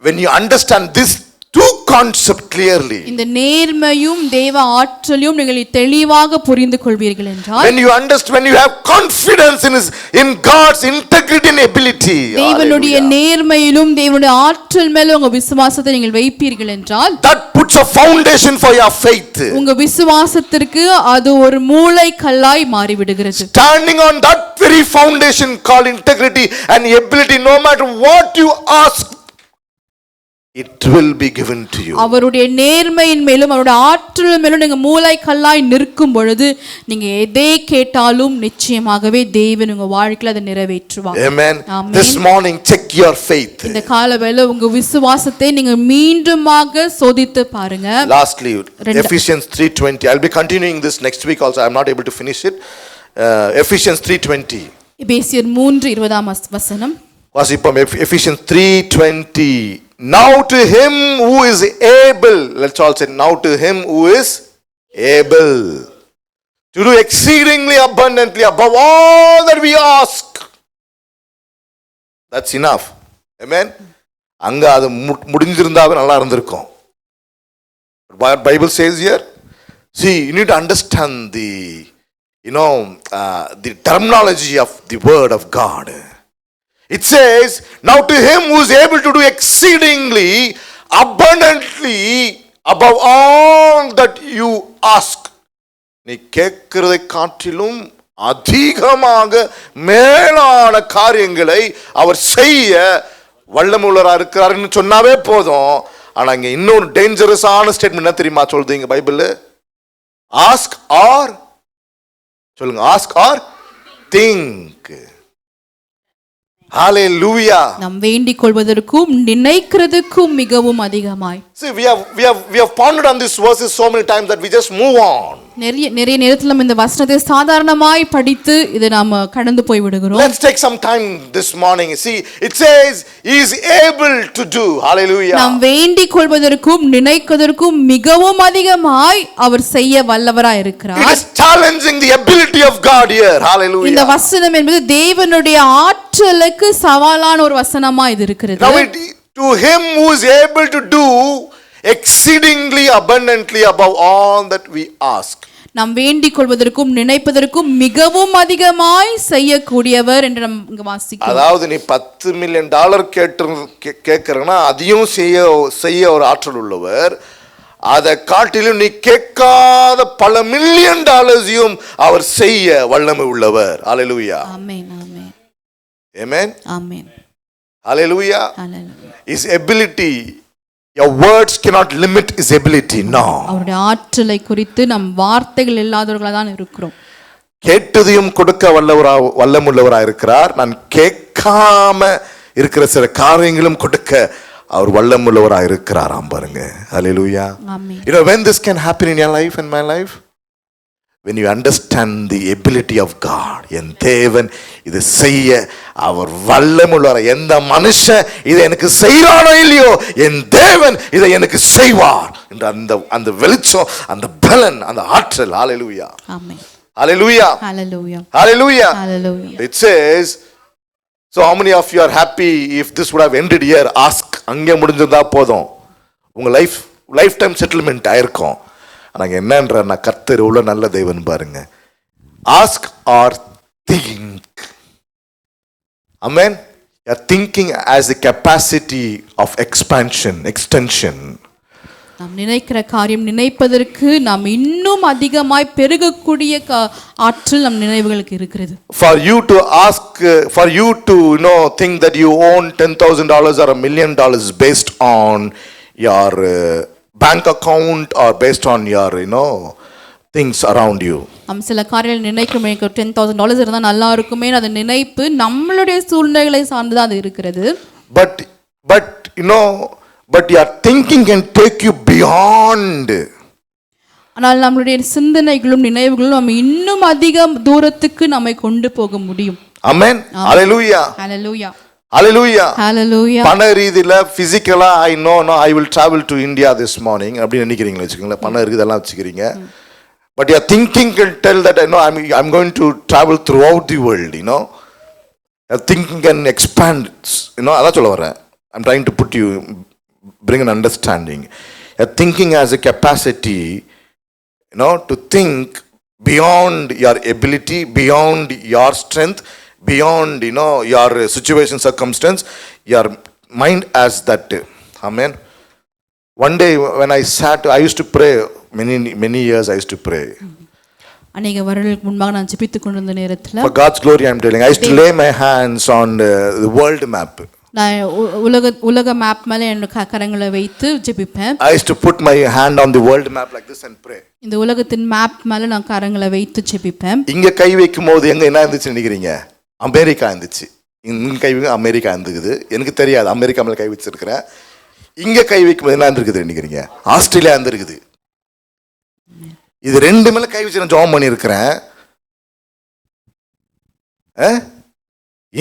When you understand this two concept clearly, இந்த நேர்மையும் தேவ ஆற்றலையும் நீங்கள் தெளிவாக புரிந்து கொள்வீர்கள் என்றால், when you understand, when you have confidence in God's integrity and ability, தேவனுடைய நேர்மையிலும் தேவனுடைய ஆற்றல் மேல உங்க விசுவாசத்தை நீங்கள் வைப்பீர்கள் என்றால், that puts a foundation for your faith. உங்க விசுவாசத்திற்கு அது ஒரு மூலைக்கல்லாய் மாறி விடுகிறது. Standing on that very foundation called integrity and ability, no matter what you ask it will be given to you. அவருடைய நேர்மையின் மேலும் அவருடைய ஆற்றல் மேலும் நீங்க மூளைக்கல்லாய் நிற்கும் பொழுது நீங்க எதை கேட்டாலும் நிச்சயமாகவே தேவன் உங்க வாழ்க்கையில அதை நிறைவேற்றுவார். Amen. This morning check your faith. இந்த காலவேளை உங்க விசுவாசத்தை நீங்க மீண்டுமாக சோதித்து பாருங்க. Lastly, Ephesians 3:20. I'll be continuing this next week also. I'm not able to finish it. Ephesians 3:20. எபேசியர் 3:20 வாசிப்போம். Ephesians 3:20. Now to him who is able, let's all say, now to him who is able to do exceedingly abundantly above all that we ask. That's enough. Amen. அங்க அது முடிஞ்சிருந்தாவே நல்லா இருந்திருக்கும். What Bible says here, see, you need to understand the the terminology of the word of God. It says, now to him who is able to do exceedingly abundantly above all that you ask. நீ கேட்கிறதை காட்டிலும் அதிகமாக மேலான காரியங்களை அவர் செய்ய வல்லமுள்ளவராக இருக்கிறார்னு சொன்னாவே போதும். ஆனா இங்க இன்னொரு டேஞ்சரஸான ஸ்டேட்மெண்ட் என்ன தெரியுமா சொல்றீங்க பைபிள்? ஆஸ்க் ஆர் சொல்லுங்க, ஆஸ்க் ஆர் திங்க். Hallelujah. நாம் வேண்டிக் கொள்வதற்கும் நினைக்கிறதுக்கும் மிகவும் அதிகமாய். See, we have pondered on these verses so many times that we just move on. நிறைய நேரத்துல நம்ம இந்த வசனத்தை சாதாரணமாய் படித்து இதை நாம கடந்து போய் விடுகிறோம். Let's take some time this morning. See, it says he is able to do. Hallelujah. நாம் வேண்டிக் கொள்வதற்கும் நினைக்கிறதற்கும் மிகவும் அதிகமாய் அவர் செய்ய வல்லவராய் இருக்கிறார். It is challenging the ability of God here. Hallelujah. இந்த வசனம் என்பது தேவனுடைய ஆற்றலுக்கு சவாலான ஒரு வசனமா இது இருக்கிறது. Now to him who is able to do exceedingly abundantly above all that we ask. நாம் வேண்டிக் கொள்வதற்கும் நினைப்பதற்கும் மிகவும் அதிகமாய் செய்யக்கூடியவர் என்று நாம் இங்க வாசிக்கிறோம். அதாவது நீ $10 மில்லியன் கேட்கறனா அதையும் செய்ய ஒரு ஆற்றல் உள்ளவர். அதை காட்டிலும் நீ கேட்காத பல $1 மில்லியன் அவர் செய்ய வல்லமை உள்ளவர். ஹalleluya. ஆமென் ஆமென். Amen. Amen. Hallelujah. Hallelujah. His ability, your words cannot limit his ability. No. அவருடைய ஆற்றலை குறித்து நம் வார்த்தைகள் இல்லாதவர்களா தான் இருக்கிறோம். கேட்டதையும் கொடுக்க வல்லமுள்ளவராக இருக்கிறார். நான் கேட்காம இருக்கிற சில காரியங்களும் கொடுக்க அவர் வல்லமுள்ளவராக இருக்கிறாராம் பாருங்க. Hallelujah. Amen. You know when this can happen in your life and my life? When you understand the ability of God. என் தேவன் இது செய்ய அவர் வல்லமுள்ளவர். எந்த மனுஷன் இதை எனக்கு செய்யறானோ இல்லையோ என் தேவன் இதை எனக்கு செய்வார் என்ற அந்த வெளிச்சம், அந்த பலன், அந்த ஆற்றல். ஹalleluya. ஆமென். Hallelujah. Hallelujah. Hallelujah. Hallelujah. It says, so how many of you are happy if this would have ended here? Ask. அங்கே முடிஞ்சிருந்தா போதும், உங்க லைஃப் டைம் செட்டில்மெண்ட் ஆயிருக்கும். ஆனால் என்னன்ற நான் கர்த்தர் எவ்வளோ நல்ல தெய்வன் பாருங்க. Ask R think. Amen. You are thinking as the capacity of extension. நாம் நினைக்கிற காரியம் நினைப்பதற்கு நாம் இன்னும் அதிகமாய் பெருகக்கூடிய ஆற்றல் நம் நினைவுகளுக்கு இருக்கிறது. For you to ask, for you to think that you own $10,000 or $1 million based on your bank account or based on your things around you. நாம் சில காரியங்கள் நினைக்கிறோம், எனக்கு $10,000 இருந்தால் நல்லா இருக்குமே, அது நினைப்பு நம்மளுடைய சூழ்நிலைகளை சார்ந்து தான் அது இருக்கிறது. But your thinking can take you beyond. ஆனால் நம்மளுடைய சிந்தனைகளும் நினைவுகளும் நம்ம இன்னும் அதிக தூரத்துக்கு நம்மை கொண்டு போக முடியும். Amen. Hallelujah. Hallelujah. Hallelujah. Hallelujah. பண ரீதியில பிசிக்கலா I know I will travel to India this morning அப்படி நினைக்கிறீங்களா வச்சுக்கோங்களேன். பண ரீதியெல்லாம் வச்சுக்கிறீங்க. But your thinking can tell that I'm going to travel throughout the world. Your thinking can expand. அதான் சொல்ல வரேன். I'm trying to bring an understanding. Your thinking has a capacity to think beyond your ability, beyond your strength, beyond your situation, circumstance. Your mind has that. Amen. One day when I used to pray, many years I used to pray. அநேக வருடங்களுக்கு முன்பாக நான் ஜெபித்துக் கொண்டிருந்த நேரத்தில், for God's glory I'm telling, I used to lay my hands on the world map. நான் உலக map மேலே என்னோட கரங்களை வைத்து ஜெபிப்பேன். I used to put my hand on the world map like this and pray. இந்த உலகத்தின் மேப் மேலே நான் கரங்களை வைத்து ஜெபிப்பேன். இங்க கை வைக்கும் போது எங்க என்ன இருந்துச்சு நினைக்கிறீங்க? அமெரிக்கா இருந்துச்சு. இங்க கை வைக்க அமெரிக்கா இருந்துக்குது. எனக்கு தெரியாது, அமெரிக்கா மேல கை வச்சிருக்கிறேன். இங்க கை வைக்கும்போது என்ன இருந்திருக்குது நினைக்கிறீங்க? ஆஸ்திரேலியா இருந்திருக்குது. இது ரெண்டு மேல கை வச்சு நான் ஜாம் பண்ணியிருக்கிறேன்.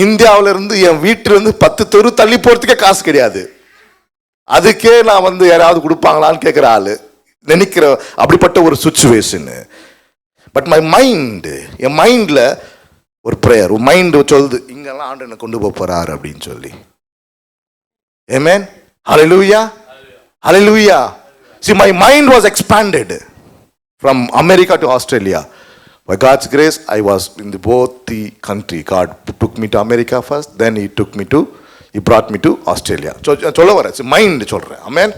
இந்தியாவில இருந்து என் வீட்டுல இருந்து 10 தெரு தள்ளி போறதுக்கே காசு கிடையாது. அதுக்கே நான் யாராவது கொடுப்பாங்களான்னு கேட்கிற ஆளு நினைக்கிற அப்படிப்பட்ட ஒரு சுச்சுவேஷன். பட் மை மைண்ட், என் மைண்ட்ல ஒரு ப்ரேயர், ஒரு மைண்ட் சொல்லுது இங்கெல்லாம் ஆண்டு என்ன கொண்டு போறாரு அப்படின்னு சொல்லி. ஆமென், ஹalleluya, hallelujah. See, my mind was expanded from America to Australia. By God's grace, I was in both the country. God took me to America first, then He brought me to Australia. சொல்ல வரேன், mind சொல்றேன். Amen.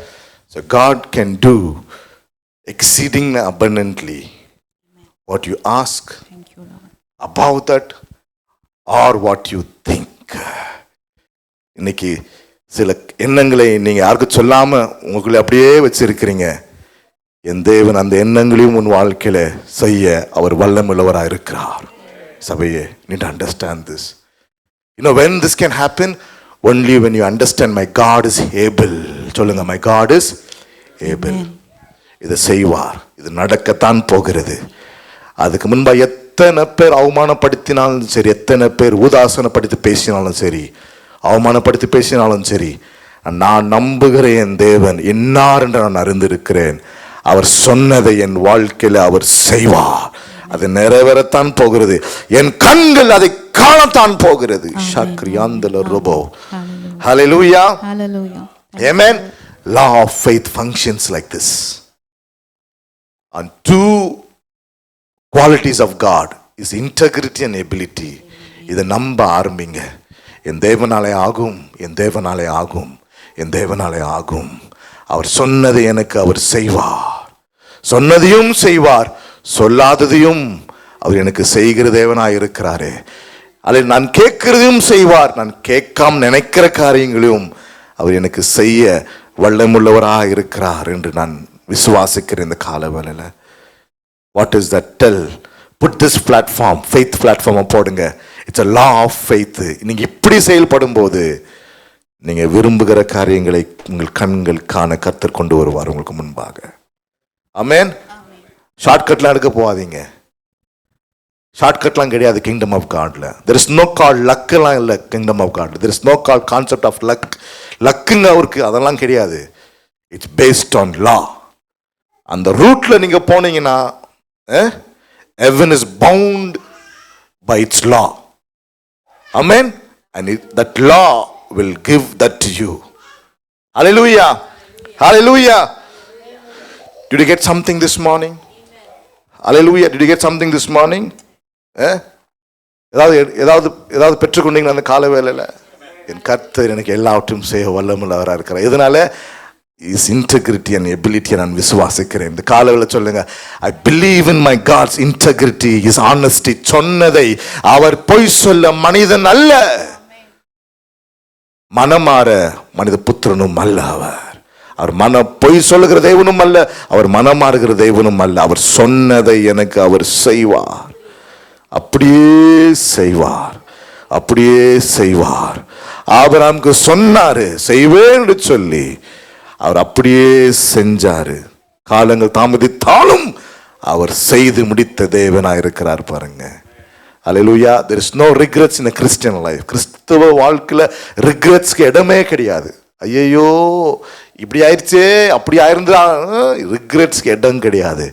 So God can do exceeding abundantly what you ask, above that, or what you think. இன்னைக்கு சில எண்ணங்களை நீங்க யாருக்கும் சொல்லாம உங்களுக்குள்ள அப்படியே வச்சிருக்கிறீங்க. என் தேவன் அந்த எண்ணங்களையும் உன் வாழ்க்கையில செய்ய அவர் வல்லமுள்ளவராக இருக்கிறார். சபையே, need to understand this. You know when this can happen? Only when you understand my God is able. சொல்லுங்க, my God is able. இதை செய்வார், இது நடக்கத்தான் போகிறது. அதுக்கு முன்பா எத்தனை பேர் அவமானப்படுத்தினாலும் சரி, எத்தனை பேர் உதாசனப்படுத்தி பேசினாலும் சரி, அவமானப்படுத்தி பேசினாலும் சரி, நான் நம்புகிறேன் என் தேவன் என்னார் என்று நான் அறிந்திருக்கிறேன். அவர் சொன்னதை என் வாழ்க்கையில் அவர் செய்வார். அது நிறைவேறத்தான் போகிறது. என் கண்கள் அதை காணத்தான் போகிறது. ஷக்ரியாந்தல robot. Hallelujah, hallelujah, amen. Law of faith functions like this. And two qualities of God is integrity and ability. இதை நம்ப ஆரம்பிங்க. என் தேவனாலே ஆகும், என் தேவனாலே ஆகும், என் தேவனாலே ஆகும். அவர் சொன்னதை எனக்கு அவர் செய்வார். சொன்னதையும் செய்வார், சொல்லாததையும் அவர் எனக்கு செய்கிற தேவனாய் இருக்கிறாரே. அதில் நான் கேட்கிறதையும் செய்வார், நான் கேட்காம நினைக்கிற காரியங்களையும் அவர் எனக்கு செய்ய வல்லமுள்ளவராக இருக்கிறார் என்று நான் விசுவாசிக்கிறேன் இந்த காலவேளையில். What is that? Tell, put this platform, faith பிளாட்ஃபார்மை போடுங்க. It's a law of faith. நீங்க இப்படி செயல்படும் போது நீங்க விரும்புகிற காரியங்களை உங்கள் கண்கள் காண கர்த்தர் கொண்டு வருவார் உங்களுக்கு முன்பாக. ஆமென். ஷார்ட்கட்லாம் எடுக்க போகாதீங்க. ஷார்ட்கட்லாம் கிடையாது கிங்டம் ஆஃப் காட்ல. தெர் இஸ் நோ கால் லக்கெல்லாம் இல்லை கிங்டம் ஆஃப் காட்ல. தெர் இஸ் நோ கால் கான்செப்ட் ஆஃப் லக். லக்குங்க அவருக்கு அதெல்லாம் கிடையாது. It's based on law. அந்த ரூட்ல நீங்க போனீங்கன்னா heaven is bound by its law. Amen. And that law will give that to you. Hallelujah, hallelujah. Did you get something this morning? Hallelujah. Did you get something this morning? ஏதாவது பெற்றுக்கொண்டீங்களா அந்த கால வேளையில? என் கர்த்தர் எனக்கு எல்லாவற்றையும் செய்ய வல்லமுள்ளவராக இருக்கிறார். இதனால இஸ் இன்டெகிரிட்டி அண்ட் எபிலிட்டி நான் விசுவாசிக்கிறேன். இந்த காலவில் சொல்லுங்க, I believe in my God's integrity, is honesty. சொன்னதை அவர் பொய் சொல்ல மனிதன் அல்ல, மனமாற மனித புத்திரனும் அல்ல. அவர் பொய் சொல்லுகிற தேவனும் அல்ல, அவர் மனமாறுகிற தேவனும் அல்ல. அவர் சொன்னதை எனக்கு அவர் செய்வார், அப்படியே செய்வார், அப்படியே செய்வார். ஆபிரகாமுக்கு சொன்னாரு செய்வேன்னு சொல்லி, அவர் அப்படியே செஞ்சாரு. காலங்கள் தாமதித்தாலும் அவர் செய்து முடித்த தேவனாய் இருக்கிறார் பாருங்க. Hallelujah. There is no regrets in a Christian life. கிறிஸ்தவ வாழ்க்கையில ரிக்ரெட்ஸ்க்கு இடமே கிடையாது. ஐயோ இப்படி ஆயிடுச்சே, அப்படி ஆயிருந்தா, ரிக்ரெட்ஸ்க்கு இடம் கிடையாது.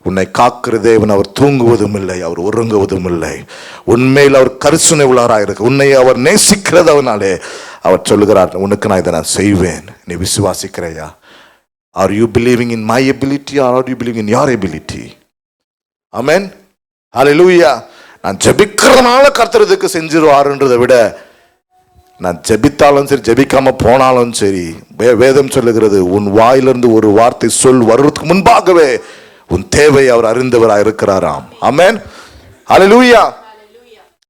உன்னை காக்கிற தேவன் அவர் தூங்குவதும் இல்லை, அவர் உறங்குவதும் இல்லை. உண்மையில் அவர் கரிசனை உள்ளவராக இருக்கு. உன்னை அவர் நேசிக்கிறதவனாலே அவர் சொல்லுகிறார், உனக்கு நான் இதை நான் செய்வேன். நீ விசுவாசிக்கிறையா? Are you believing in my ability or are you believing in your ability? Amen. Hallelujah. நான் ஜெபிக்கிறதுனால கர்த்தருக்கு செஞ்சிருவாருன்றதை விட, நான் ஜெபித்தாலும் சரி ஜெபிக்காம போனாலும் சரி, வேதம் சொல்லுகிறது, உன் வாயிலிருந்து ஒரு வார்த்தை சொல் வருவதற்கு முன்பாகவே உன் தேவை அவர் அறிந்தவராக இருக்கிறாராம். ஆமென். ஹalleluya.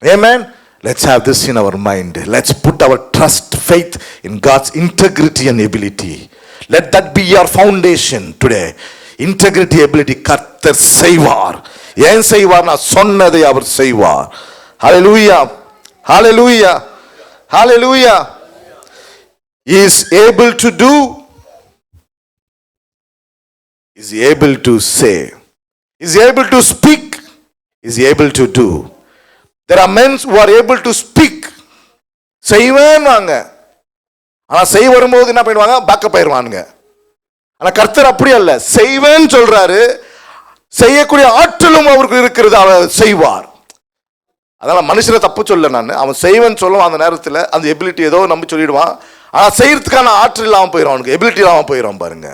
ஆமென். Let's have this in our mind. Let's put our trust, faith in God's integrity and ability. Let that be your foundation today. Integrity, ability. கர்த்தர் செய்வார். ஏன் செய்வார்? நான் சொன்னதை அவர் செய்வார். Hallelujah. Hallelujah. Hallelujah. He is able to do. He is able to say. He is able to speak. He is able to do. There are men who are able to speak. செய்வேன் வாங்க. ஆனா செய் வரும்போது என்ன பண்ணுவாங்க? Backup ஆயிருவானுங்க. ஆனா கர்த்தர் அப்படி அல்ல. செய்வேன் சொல்றாரு. செய்யக்கூடிய ஆற்றலும் அவருக்கு இருக்கிறது. அவர் செய்வார். அதனால மனுஷனை தப்பு சொல்ல நான். அவன் செய்வேன் சொல்லுவான் அந்த நேரத்தில். அந்த எபிலிட்டி ஏதோ நம்பி சொல்லிடுவான். ஆனா செய்யறதுக்கான ஆற்றல் இல்லாமல் போயிடும். அவனுக்கு எபிலிட்டி இல்லாமல் போயிடும் பாருங்க.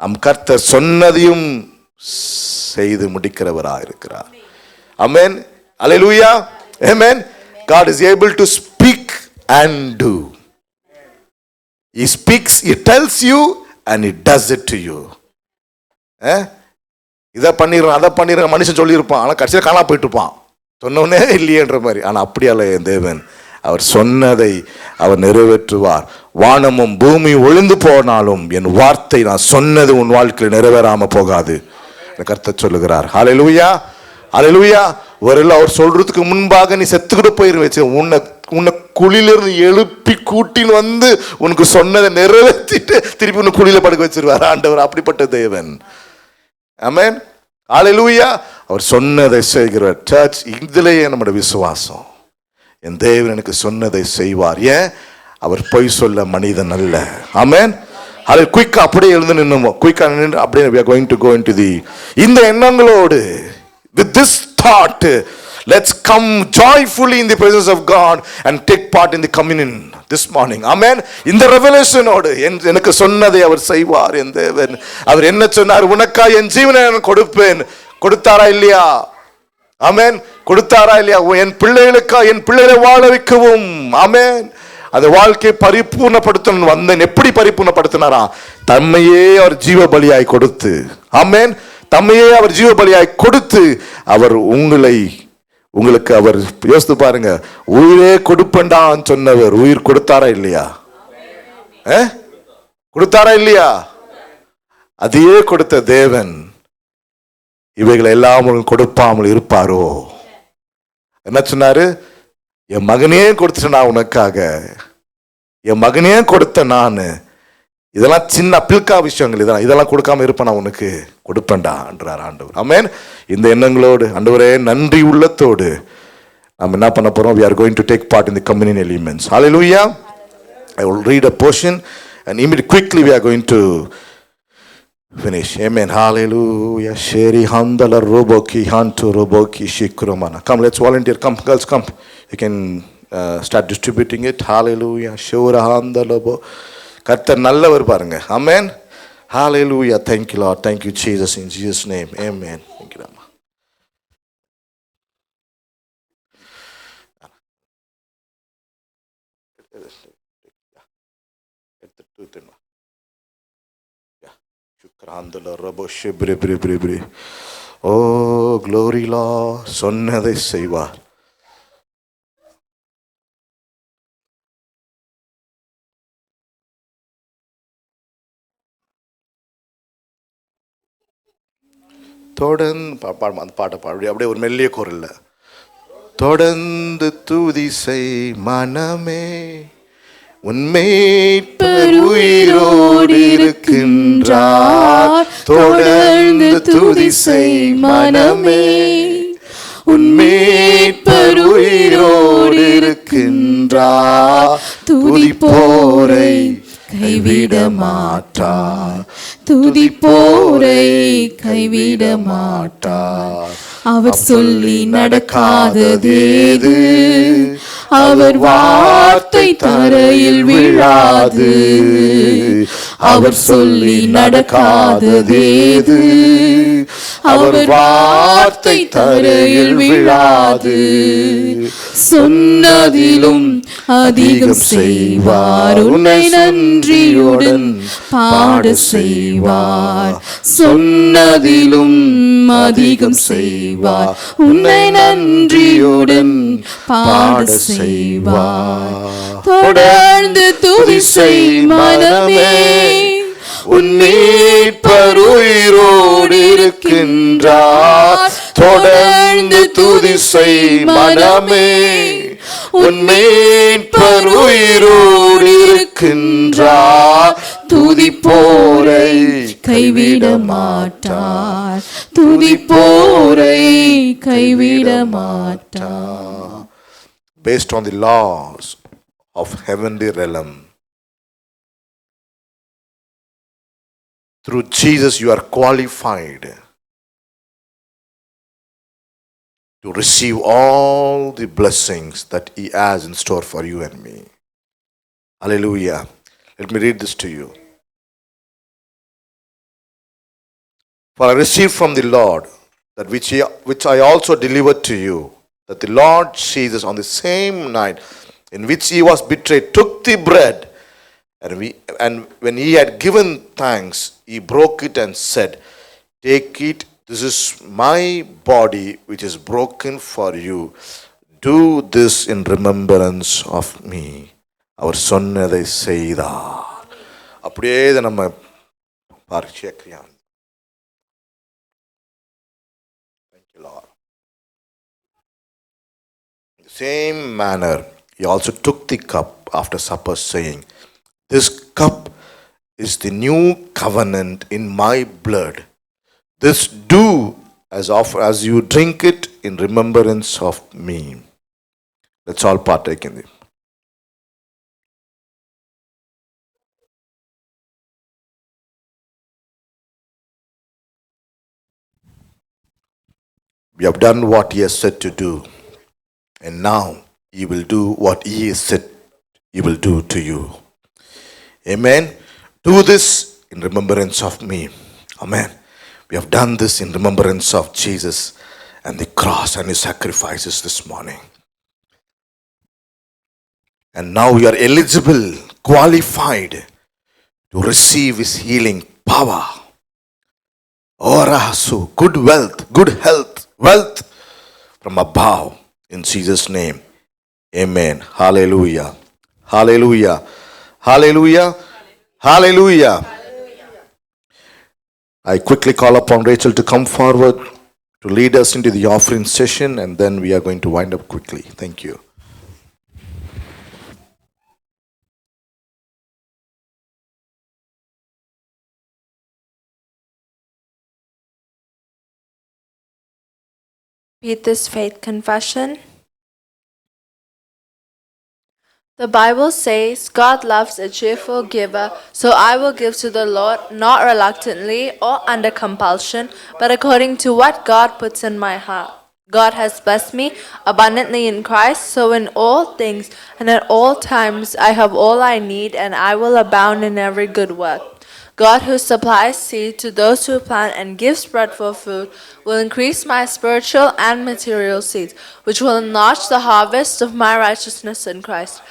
நம் கர்த்தர் சொன்னதையும் செய்து முடிக்கிறவராக இருக்கிறார். ஆமென். Hallelujah. Amen. God is able to speak and do. He speaks, he tells you and he does it to you. இதை பண்ணிடுறேன் அதை பண்ணிடுறேன் மனுஷன் சொல்லியிருப்பான். ஆனால் கடைசியில் காணா போயிட்டு இருப்பான். சொன்னோன்னே இல்லையன்ற மாதிரி. ஆனால் அப்படியல்ல என் தேவன். அவர் சொன்னதை அவர் நிறைவேற்றுவார். வானமும் பூமி ஒளிந்து போனாலும் என் வார்த்தை நான் சொன்னது உன் வாழ்க்கையில் நிறைவேறாமல் போகாது. கர்த்தர் சொல்லுகிறார். ஹல்லேலூயா. ஹல்லேலூயா. ஒருவேளை அவர் சொல்றதுக்கு முன்பாக நீ செத்துக்கிட்டு போயிருவேச்சு. உன்னை குழியிலிருந்து எழுப்பி கூட்டின்னு வந்து உனக்கு சொன்னதை நிறைவேற்றிட்டு திருப்பி உன்னை குழியில படுக்க வச்சிருவார் ஆண்டவர். அப்படிப்பட்ட தேவன். ஆமென். ஹல்லேலூயா. அவர் சொன்னதை செய்கிறார். சர்ச், இதுலயே நம்முடைய விசுவாசம். என் தேவன் எனக்கு சொன்னதை செய்வார். ஏன்? அவர் பொய் சொல்ல மனிதன் அல்ல. ஆமென். அது குயிக்கா அப்படியே எழுந்து நின்னுமோ குயிக்கா நின்று அப்படியே we are going to go into the இந்த எண்ணங்களோடு with this thought let's come joyfully in the presence of God and take part in the communion this morning. Amen. இந்த ரெவலேஷனோடு எனக்கு சொன்னதை அவர் செய்வார். என் தேவன். அவர் என்ன சொன்னார்? உனக்கா என் ஜீவனை நான் கொடுப்பேன். கொடுத்தாரா இல்லையா? ஆமென். கொடுத்தாரா இல்லையா? என் பிள்ளைகளுக்கா என் பிள்ளைகளை வாழ வைக்கவும். ஆமென். அந்த வாழ்க்கையை பரிபூர்ணப்படுத்தணும் வந்தேன். எப்படி பரிபூர்ணப்படுத்தினாரா? தம்மையே அவர் ஜீவ பலியாய் கொடுத்து. ஆமென். தம்மையே அவர் ஜீவ பலியாய் கொடுத்து அவர் உங்களுக்கு அவர் யோசித்து பாருங்க. உயிரே கொடுப்பண்டான்னு சொன்னவர் உயிர் கொடுத்தாரா இல்லையா? கொடுத்தாரா இல்லையா? அதையே கொடுத்த தேவன் இவைகளை எல்லாம் கொடுப்பாமல் இருப்பாரோ? என்ன சொன்னாரு? என் மகனே கொடுத்துட்ட நான் உனக்காக. என் மகனே கொடுத்த நான். இதெல்லாம் சின்ன பில்கா விஷயங்கள். இதெல்லாம் கொடுக்காம இருப்பேன் நான் உனக்கு கொடுப்பேன்டான்றார் ஆண்டவர். ஆமென். இந்த எண்ணங்களோடு ஆண்டவரே நன்றி உள்ளத்தோடு நம்ம என்ன பண்ண போறோம்? we are going to take part in the communion elements. Hallelujah. I will read a portion and immediately quickly we are going to finish. Amen. Hallelujah. Sheri handala roboki hantu roboki shikromana. Come, let's volunteer. Come, girls, come. You can start distributing it. Hallelujah. Shura handalobo. கர்த்தர் நல்லவர் பாருங்க. ஆமென். Hallelujah. Thank you, Lord. Thank you, Jesus. In Jesus' name. Amen. Thank you, Rama. Oh, glory, Lord. சொன்னதை செய்வார். தொடர்ந்து அந்த பாட்டை பாடு. அப்படியே ஒரு மெல்லிய குரல்ல தொடர்ந்து துதி செய் மனமே உன்னை உயிரோடு இருக்கின்றார். தொடர்ந்து துதி செய் மனமே உன்னை உயிரோடு இருக்கின்றார். துதிப்போரை கைவிட மாட்டார். துதிப்போரை கைவிட மாட்டார். அவர் சொல்லி நடக்காததேது, அவர் வார்த்தை தரையில் விழாது. அவர் சொல்லி நடக்காததேது, அவர் வார்த்தை தரையில் விழாது. சொன்னதிலும் அதிகம் செய்வார், உன்னை நன்றியுடன் பாட செய்வார். சொன்னதிலும் அதிகம் செய்வார், உன்னை நன்றியுடன் பாட செய்வார். தொடர்ந்து துதி செய் மனமே, உன் மீட்பர் உயிரோடு இருக்கின்றார். தொடர்ந்து துதி செய் மனமே, உன் மீட்பர் உயிரோடு இருக்கின்றார். துதிப்போரை கைவிட மாட்டார், துதிப்போரை கைவிட மாட்டார். Based on the laws of heavenly realm, through Jesus you are qualified to receive all the blessings that He has in store for you and me. Hallelujah. Let me read this to you. For I received from the Lord that which I also delivered to you, that the Lord Jesus on the same night in which He was betrayed took the bread, and when He had given thanks, He broke it and said, "Take it, this is my body which is broken for you. Do this in remembrance of me." அவர் சொன்னதை செய்தார். அப்படியே இதை நம்ம பார்க்கிறோம். Thank you, Lord. In the same manner, He also took the cup after supper, saying, "This cup is the new covenant in my blood. This do as you drink it in remembrance of me." Let's all partake in it. We have done what He has said to do, and now He will do what He has said He will do to you. Amen. Do this in remembrance of me. Amen. We have done this in remembrance of Jesus and the cross and His sacrifices this morning. And now you are eligible, qualified to receive His healing power. Orasu, good wealth from above in Jesus' name. Amen. Hallelujah. Hallelujah. Hallelujah. Hallelujah. I quickly call upon Rachel to come forward to lead us into the offering session, and then we are going to wind up quickly. Thank you. Repeat this faith confession. The Bible says God loves a cheerful giver, so I will give to the Lord not reluctantly or under compulsion, but according to what God puts in my heart. God has blessed me abundantly in Christ, so in all things and at all times I have all I need, and I will abound in every good work. God, who supplies seed to those who plant and gives bread for food, will increase my spiritual and material seeds, which will enlarge the harvest of my righteousness in Christ.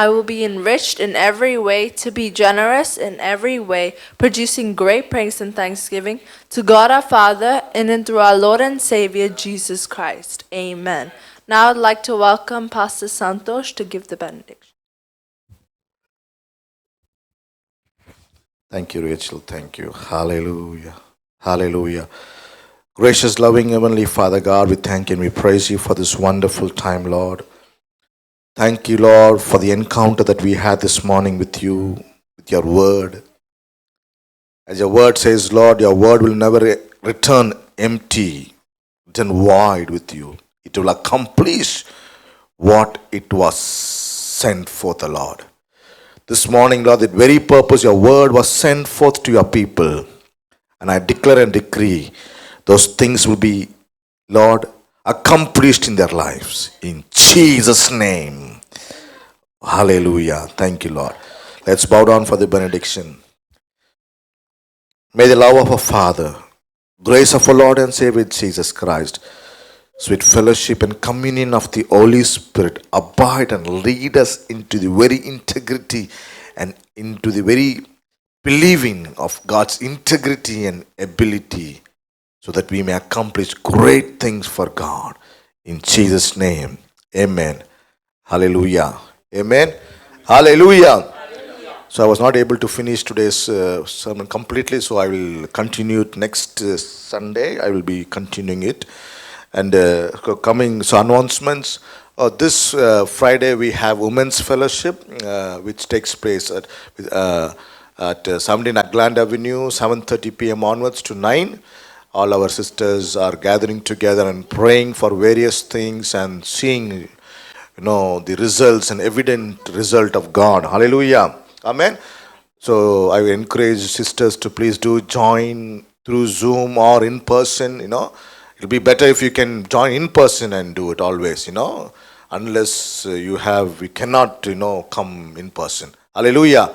I will be enriched in every way, to be generous in every way, producing great praise and thanksgiving to God our Father, in and through our Lord and Savior Jesus Christ. Amen. Now I'd like to welcome Pastor Santosh to give the benediction. Thank you, Rachel. Thank you. Hallelujah. Hallelujah. Gracious, loving Heavenly Father God, we thank you and we praise you for this wonderful time, Lord. Thank you, Lord, for the encounter that we had this morning with you, with your word. As your word says, Lord, your word will never return empty, return void with you. It will accomplish what it was sent forth, Lord. This morning, Lord, that very purpose, your word was sent forth to your people. And I declare and decree those things will be, Lord, accomplished in their lives. In Jesus' name. Hallelujah. Thank you, Lord. Let's bow down for the benediction. May the love of our Father, Grace of our Lord and Savior Jesus Christ, sweet fellowship and communion of the Holy Spirit abide and lead us into the very integrity and into the very believing of God's integrity and ability, so that we may accomplish great things for God. In Jesus' name, amen. Hallelujah. Amen. Hallelujah. So I was not able to finish today's sermon completely, so I will continue it next Sunday. I will be continuing it. And announcements. This Friday we have Women's Fellowship, which takes place at 17 Agland Avenue, 7:30 p.m. onwards to 9. All our sisters are gathering together and praying for various things and seeing, the results and evident result of God. Hallelujah. Amen. So I will encourage sisters to please do join through Zoom or in person. It'll be better if you can join in person and do it always. Unless we cannot come in person. Hallelujah.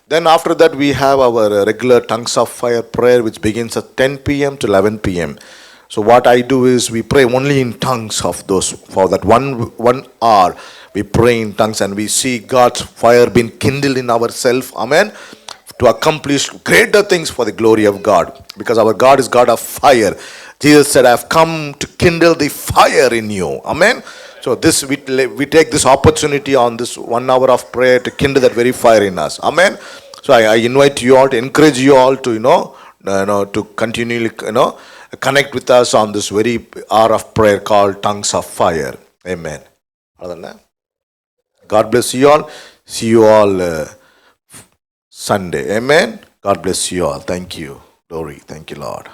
Then after that we have our regular Tongues of Fire prayer, which begins at 10 p.m. to 11 p.m. So what I do is we pray only in tongues of those for that one hour. We pray in tongues and we see God's fire being kindled in ourselves. Amen. To accomplish greater things for the glory of God. Because our God is God of fire. Jesus said, I have come to kindle the fire in you. Amen. So this we take this opportunity on this 1 hour of prayer to kindle that very fire in us. Amen. So I invite you all, to encourage you all to to continually connect with us on this very hour of prayer called Tongues of Fire. Amen. God bless you all. See you all Sunday. Amen. God bless you all. Thank you. Glory. Thank you, Lord.